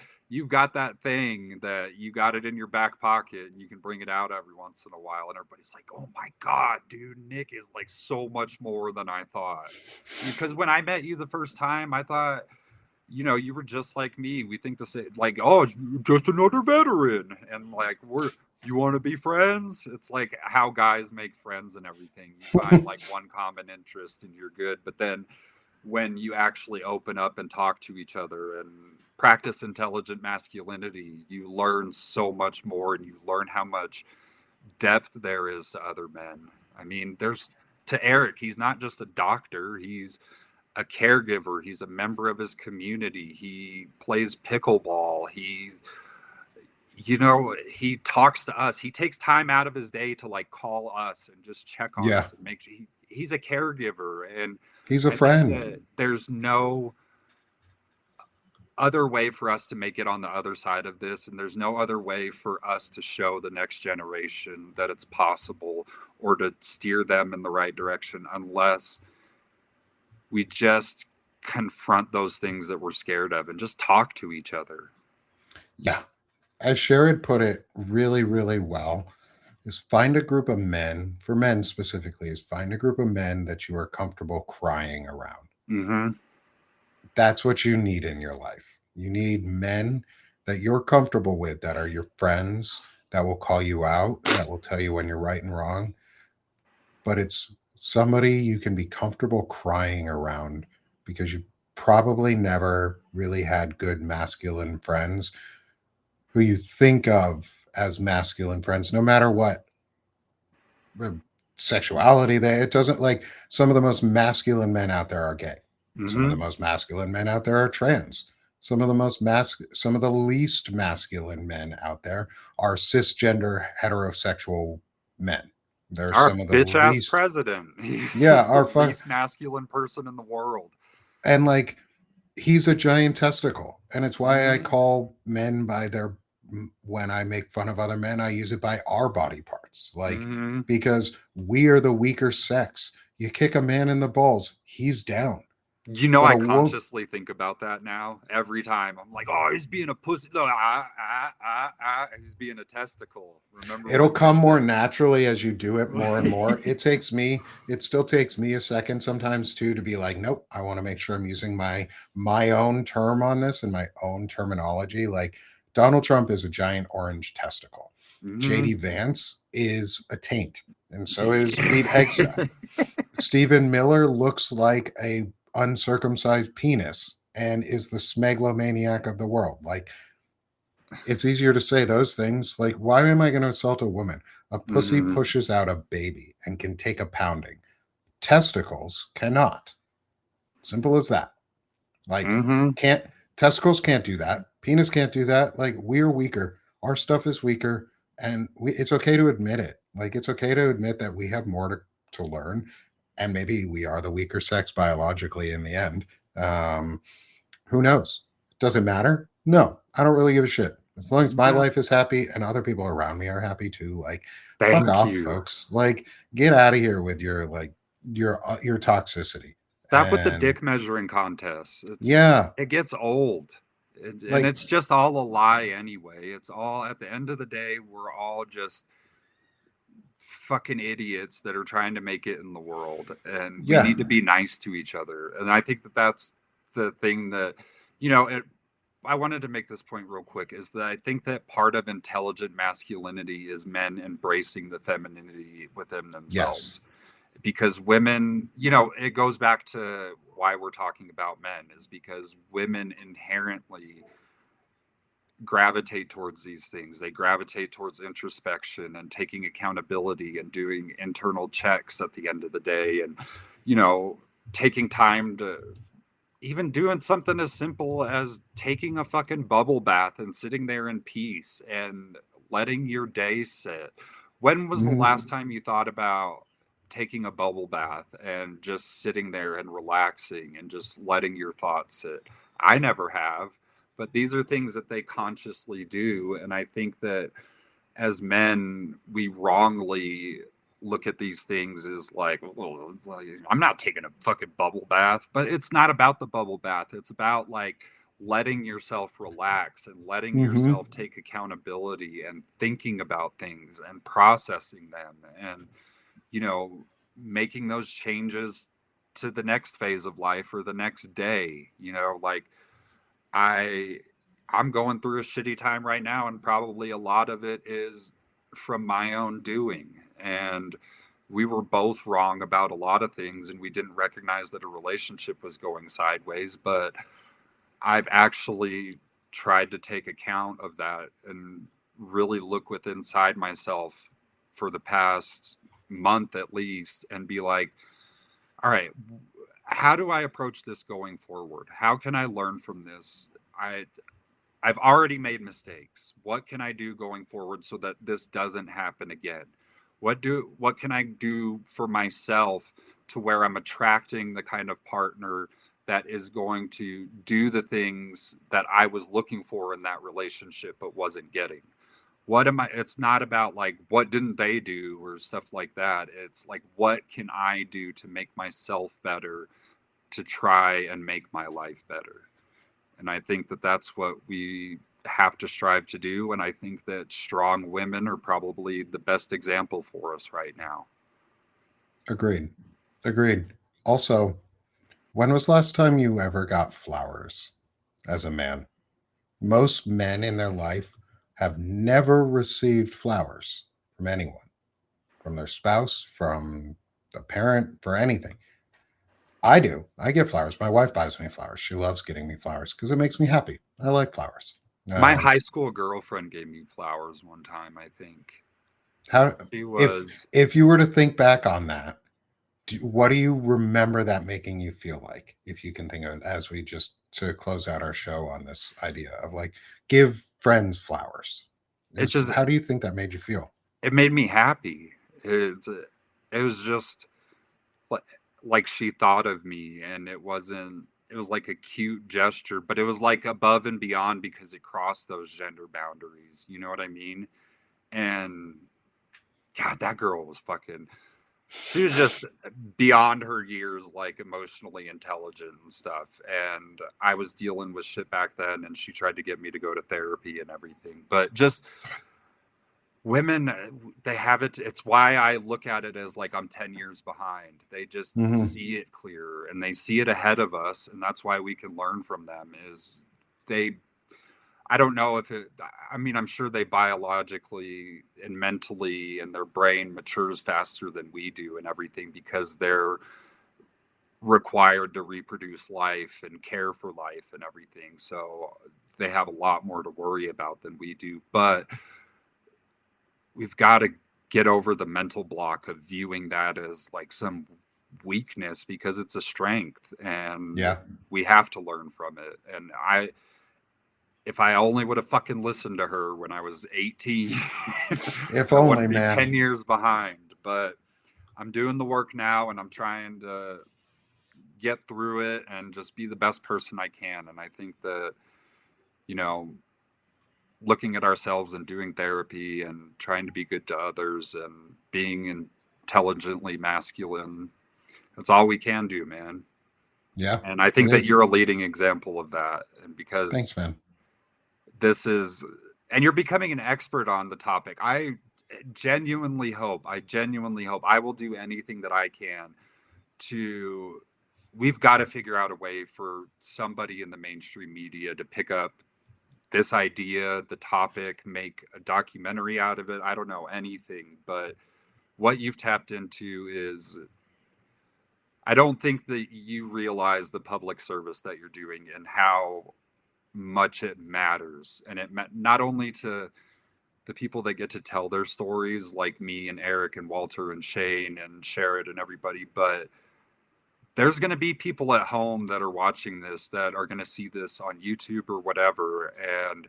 thing that you got it in your back pocket and you can bring it out every once in a while. And everybody's like, oh my God, dude, Nick is like so much more than I thought. Because when I met you the first time, I thought, you were just like me. We think the same, like, oh, it's just another veteran. And like, you want to be friends? It's like how guys make friends and everything. You find like one common interest and you're good. But then when you actually open up and talk to each other and practice intelligent masculinity, you learn so much more, and you learn how much depth there is to other men. I mean, to Eric, he's not just a doctor, he's a caregiver, he's a member of his community, he plays pickleball, he talks to us, he takes time out of his day to like call us and just check on yeah, us and make sure he's a caregiver. And he's a I think friend. that there's no other way for us to make it on the other side of this, and there's no other way for us to show the next generation that it's possible or to steer them in the right direction unless we just confront those things that we're scared of and just talk to each other. Yeah. As Sherrod put it really, really well, is find a group of men, for men specifically, is find a group of men that you are comfortable crying around. Mm-hmm. That's what you need in your life. You need men that you're comfortable with, that are your friends, that will call you out, that will tell you when you're right and wrong. But it's somebody you can be comfortable crying around because you probably never really had good masculine friends who you think of as masculine friends, no matter what sexuality it doesn't, like, some of the most masculine men out there are gay. Some of the Mm-hmm. most masculine men out there are trans. Some of the least masculine men out there are cisgender heterosexual men. They're Our some of the bitch ass least, president. yeah, He's the our fun, least masculine person in the world. and like, he's a giant testicle, and it's why I Mm-hmm. call men by their, when I make fun of other men, I use it by our body parts, like, Mm-hmm. because we are the weaker sex. You kick a man in the balls, he's down. But I a woman, consciously think about that now every time. I'm like, oh, he's being a pussy. No, he's being a testicle. Remember it'll what you come more said? naturally as you do it more and more. It still takes me a second sometimes too to be like, nope, I want to make sure I'm using my own term on this and my own terminology. Like, Donald Trump is a giant orange testicle. Mm-hmm. JD Vance is a taint, and so is Pete Hegseth. Stephen Miller looks like a uncircumcised penis and is the smegalomaniac of the world. Like, it's easier to say those things. Like, why am I going to assault a woman? A pussy Mm-hmm. pushes out a baby and can take a pounding. Testicles cannot. Simple as that. Like, Mm-hmm. can't Testicles can't do that. Penis can't do that. Like, we're weaker. Our stuff is weaker, and it's okay to admit it. Like, it's okay to admit that we have more to learn, and maybe we are the weaker sex biologically in the end. Um, who knows? Does it matter? No, I don't really give a shit. As long as my Yeah. life is happy and other people around me are happy too. Like, fuck Thank off, you. folks. Like, get out of here with your toxicity. Stop with the And dick measuring contests. yeah, It gets old. And like, it's just all a lie anyway. It's all, at the end of the day, we're all just fucking idiots that are trying to make it in the world, and we yeah. need to be nice to each other. And I think that that's the thing that, you know, I wanted to make this point real quick, is that I think that part of intelligent masculinity is men embracing the femininity within Yes. themselves. Because women, you know, it goes back to why we're talking about men, is because women inherently gravitate towards these things. They gravitate towards introspection and taking accountability and doing internal checks at the end of the day, and, you know, taking time to even doing something as simple as taking a fucking bubble bath and sitting there in peace and letting your day sit. When was the Mhm. last time you thought about taking a bubble bath and just sitting there and relaxing and just letting your thoughts sit? I never have, but these are things that they consciously do. And I think that as men, we wrongly look at these things as like, well, I'm not taking a fucking bubble bath, but it's not about the bubble bath. It's about like letting yourself relax and letting Mhm. yourself take accountability and thinking about things and processing them, and, you know, making those changes to the next phase of life or the next day. You know, like, I I'm going through a shitty time right now, and probably a lot of it is from my own doing. And we were both wrong about a lot of things, and we didn't recognize that a relationship was going sideways. But I've actually tried to take account of that and really look within inside myself for the past month at least, and be like, all right, how do I approach this going forward? How can I learn from this? I I've already made mistakes. What can I do going forward so that this doesn't happen again? What can I do for myself to where I'm attracting the kind of partner that is going to do the things that I was looking for in that relationship but wasn't getting? What am I It's not about like what didn't they do or stuff like that. It's like, what can I do to make myself better, to try and make my life better? And I think that that's what we have to strive to do. And I think that strong women are probably the best example for us right now. Agreed. Agreed. Also, when was the last time you ever got flowers as a man? Most men in their life have never received flowers from anyone, from their spouse, from a parent, for anything. I do. I get flowers. My wife buys me flowers. She loves getting me flowers because it makes me happy. I like flowers. My Um, high school girlfriend gave me flowers one time, I think. how She if was, if you were to think back on that, what do you remember that making you feel like? If you can think of it, as we just to close out our show on this idea of like give friends flowers, it is just, how do you think that made you feel? it made me happy. It was just like she thought of me, and it was like a cute gesture, but it was like above and beyond because it crossed those gender boundaries. You know what I mean? And God, that girl was fucking. She was just beyond her years, like emotionally intelligent and stuff. And I was dealing with shit back then, and she tried to get me to go to therapy and everything. But just women, they have it. It's why I look at it as like I'm 10 years behind. They just Hmm. see it clearer and they see it ahead of us. And that's why we can learn from them. Is they I don't know if it, I mean, I'm sure they biologically and mentally and their brain matures faster than we do and everything, because they're required to reproduce life and care for life and everything. So they have a lot more to worry about than we do. But we've got to get over the mental block of viewing that as like some weakness because it's a strength, and Yeah. we have to learn from it. And if I only would have fucking listened to her when I was 18, If I only, wouldn't be man. 10 years behind. But I'm doing the work now, and I'm trying to get through it and just be the best person I can. And I think that, you know, looking at ourselves and doing therapy and trying to be good to others and being intelligently masculine, that's all we can do, man. Yeah, And I it think that is. you're a leading example of that. And because Thanks, man. this is, and you're becoming an expert on the topic. Genuinely hope, I genuinely hope I will do anything that I can to, we've got to figure out a way for somebody in the mainstream media to pick up this idea, the topic, make a documentary out of it. I don't know anything, but what you've tapped into is, I don't think that you realize the public service that you're doing and how much it matters. And it not only to the people that get to tell their stories, like me and Eric and Walter and Shane and Sherrod and everybody, but there's going to be people at home that are watching this that are going to see this on YouTube or whatever, and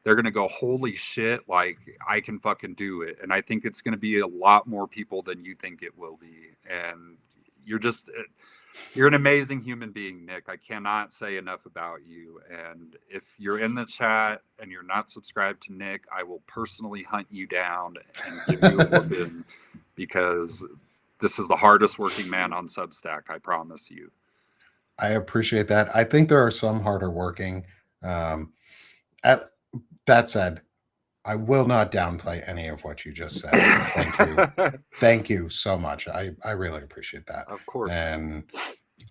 they're going to go, holy shit, like, I can fucking do it. And I think it's going to be a lot more people than you think it will be. And you're an amazing human being, Nick. I cannot say enough about you. And if you're in the chat and you're not subscribed to Nick, I will personally hunt you down and give you a whooping, because this is the hardest working man on Substack, I promise you. I appreciate that. I think there are some harder working. At, that said, I will not downplay any of what you just said. Thank you. Thank you so much. I really appreciate that. Of course. And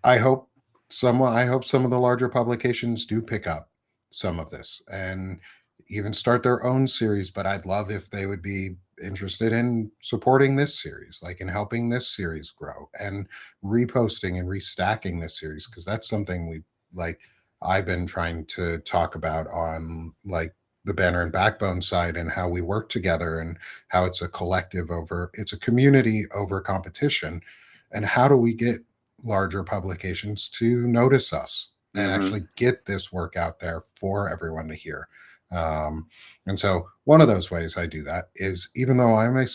I hope some of the larger publications do pick up some of this and even start their own series. But I'd love if they would be interested in supporting this series, like in helping this series grow and reposting and restacking this series, because that's something we like. I've been trying to talk about on like the Banner and Backbone side, and how we work together and how it's a collective over, it's a community over competition. And how do we get larger publications to notice us and actually get this work out there for everyone to hear? And so one of those ways I do that is, even though I'm a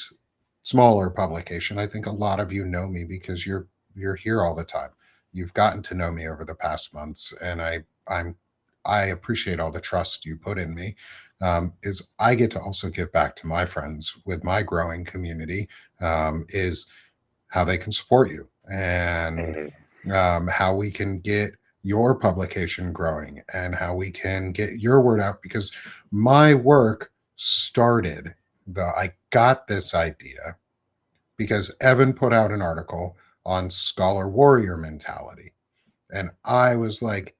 smaller publication, I think a lot of you know me because you're here all the time. You've gotten to know me over the past months, and I appreciate all the trust you put in me. Is I get to also give back to my friends with my growing community, is how they can support you, and how we can get your publication growing, and how we can get your word out. Because my work started, I got this idea because Evan put out an article on scholar warrior mentality. And I was like,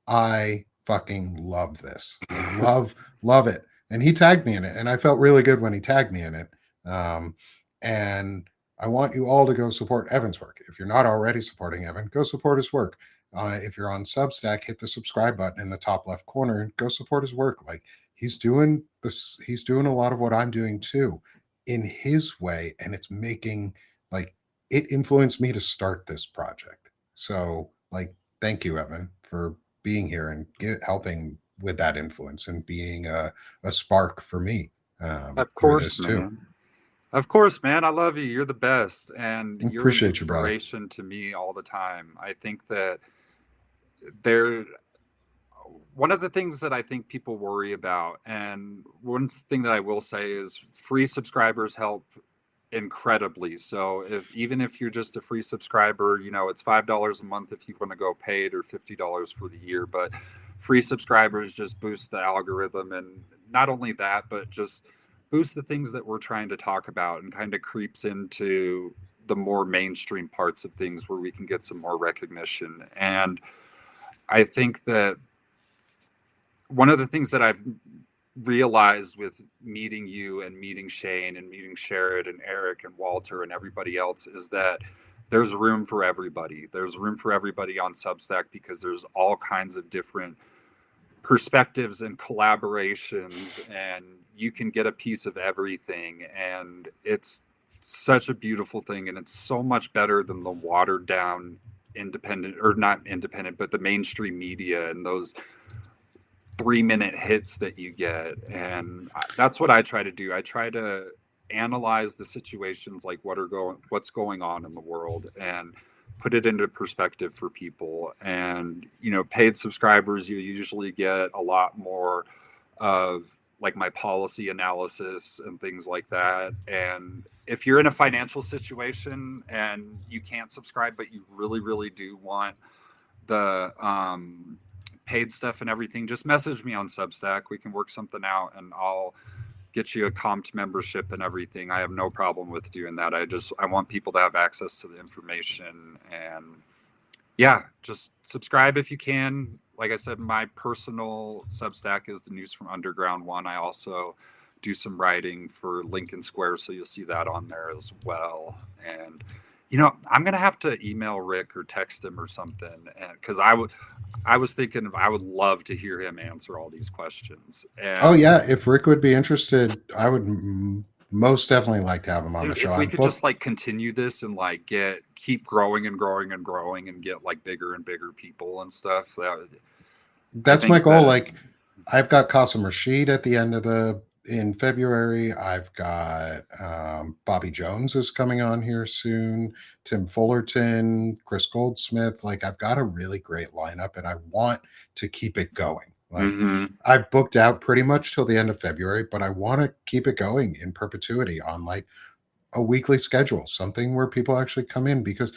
I fucking love this. Love it. And he tagged me in it. And I felt really good when he tagged me in it. And I want you all to go support Evan's work. If you're not already supporting Evan, go support his work. If you're on Substack, hit the subscribe button in the top left corner and go support his work. Like, he's doing this, he's doing a lot of what I'm doing too in his way. And it's making, like, it influenced me to start this project. So, like, thank you, Evan, for being here and helping with that influence and being a spark for me. Of course, man. Of course, man. I love you. You're the best. And you're an inspiration to me all the time. I think that one of the things that I think people worry about, and one thing that I will say is, free subscribers help incredibly. So even if you're just a free subscriber, it's $5 a month if you want to go paid, or $50 for the year. But free subscribers just boost the algorithm, and not only that, but just boost the things that we're trying to talk about, and kind of creeps into the more mainstream parts of things where we can get some more recognition. And I think that one of the things that I've realized with meeting you and meeting Shane and meeting Sherrod and Eric and Walter and everybody else is that there's room for everybody. There's room for everybody on Substack, because there's all kinds of different perspectives and collaborations, and you can get a piece of everything. And it's such a beautiful thing, and it's so much better than the watered down independent, or not independent, but the mainstream media and those 3-minute hits that you get. And that's what I try to do. I try to analyze the situations, like what's going on in the world, and put it into perspective for people. And paid subscribers, you usually get a lot more of like my policy analysis and things like that. And if you're in a financial situation and you can't subscribe, but you really, really do want the paid stuff and everything, just message me on Substack. We can work something out, and I'll get you a comped membership and everything. I have no problem with doing that. I want people to have access to the information. And yeah, just subscribe if you can. Like I said, my personal Substack is the News from Underground one. I also do some writing for Lincoln Square, so you'll see that on there as well. And I'm gonna have to email Rick or text him or something, because I was thinking I would love to hear him answer all these questions. And oh yeah, if Rick would be interested, I would most definitely like to have him on the show. If we could just like continue this and like keep growing and growing and growing and get like bigger and bigger people and stuff. That's my goal. Like, I've got Qasim Rashid at the end of in February. I've got Bobby Jones is coming on here soon, Tim Fullerton, Chris Goldsmith. Like, I've got a really great lineup, and I want to keep it going. Like, I've booked out pretty much till the end of February, but I want to keep it going in perpetuity on like a weekly schedule, something where people actually come in. Because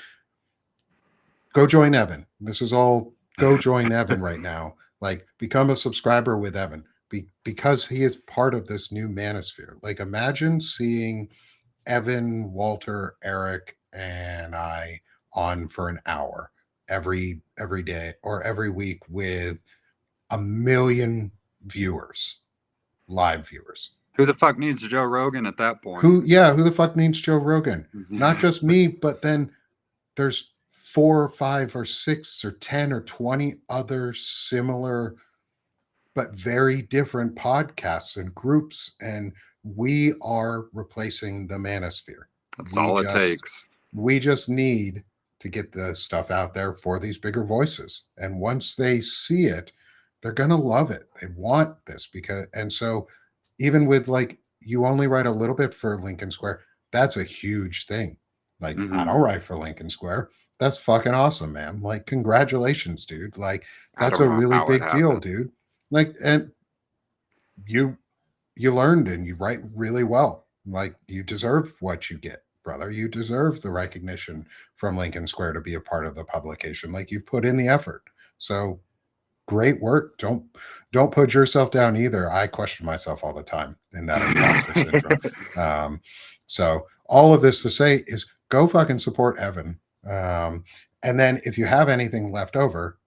go join Evan. This is all go join Evan right now. Like, become a subscriber with Evan, because he is part of this new manosphere. Like, imagine seeing Evan, Walter, Eric, and I on for an hour every day or every week with 1 million viewers, live viewers. Who the fuck needs Joe Rogan at that point? Who the fuck needs Joe Rogan? Not just me, but then there's 4 or 5 or 6 or 10 or 20 other similar but very different podcasts and groups, and we are replacing the manosphere. That's all it takes. We just need to get the stuff out there for these bigger voices, and once they see it, they're gonna love it. They want this, and so even with like, you only write a little bit for Lincoln Square, that's a huge thing. Like, I don't write for Lincoln Square. That's fucking awesome, man. Like, congratulations, dude. Like, that's a really big deal, dude. Like, and you learned and you write really well. Like, you deserve what you get, brother. You deserve the recognition from Lincoln Square to be a part of the publication. Like, you've put in the effort. So great work. Don't put yourself down either. I question myself all the time in that imposter syndrome. So all of this to say is, go fucking support Evan. And then if you have anything left over,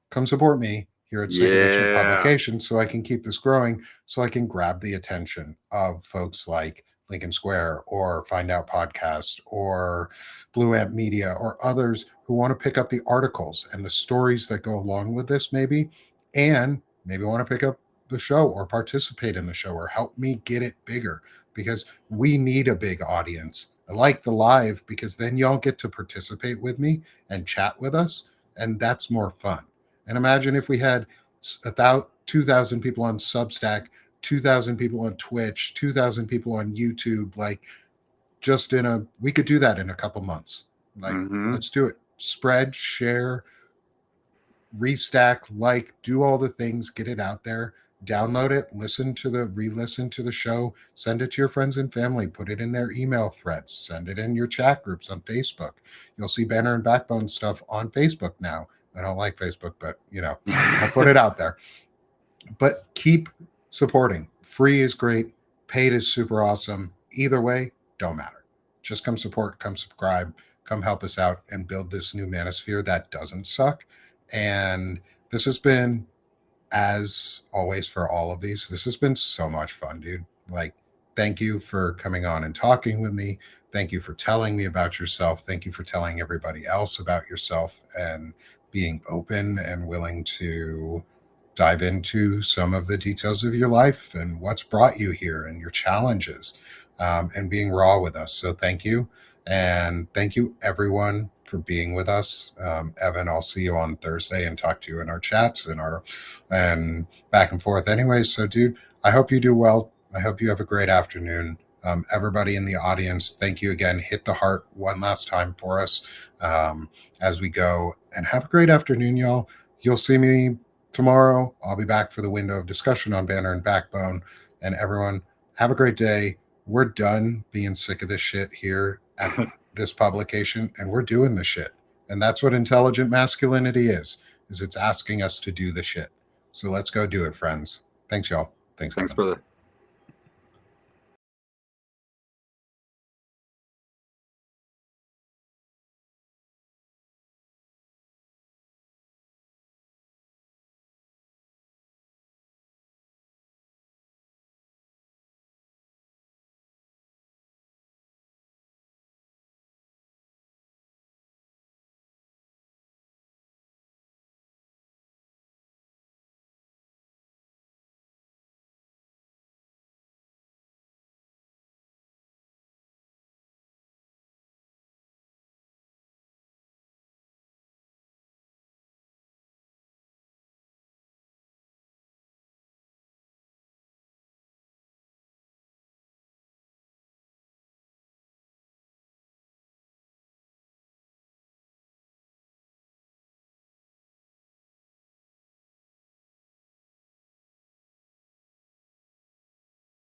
come support me here at Civic Edition Publications, so I can keep this growing, so I can grab the attention of folks like Lincoln Square or Find Out Podcasts or Blue Ant Media or others who want to pick up the articles and the stories that go along with this, maybe, and maybe want to pick up the show or participate in the show or help me get it bigger, because we need a big audience. I like the live, because then y'all get to participate with me and chat with us, and that's more fun. And imagine if we had 2,000 people on Substack, 2,000 people on Twitch, 2,000 people on YouTube. Like, we could do that in a couple months. Like, let's do it. Spread, share, restack, like, do all the things, get it out there, download it, re-listen to the show, send it to your friends and family, put it in their email threads, send it in your chat groups on Facebook. You'll see Banner and Backbone stuff on Facebook now. I don't like Facebook, but I'll put it out there. But keep supporting. Free is great. Paid is super awesome. Either way, don't matter. Just come support, come subscribe, come help us out and build this new manosphere that doesn't suck. And this has been, as always for all of these, this has been so much fun, dude. Like, thank you for coming on and talking with me. Thank you for telling me about yourself. Thank you for telling everybody else about yourself and being open and willing to dive into some of the details of your life and what's brought you here and your challenges. and being raw with us. So thank you. And thank you, everyone, for being with us. Evan, I'll see you on Thursday and talk to you in our chats and back and forth. Anyways, so dude, I hope you do well. I hope you have a great afternoon. Everybody in the audience, thank you again. Hit the heart one last time for us as we go, and have a great afternoon, y'all. You'll see me tomorrow. I'll be back for the window of discussion on Banner and Backbone. And everyone, have a great day. We're done being sick of this shit here at this publication, and we're doing the shit. And that's what intelligent masculinity is it's asking us to do the shit. So let's go do it, friends. Thanks, y'all. Thanks, brother.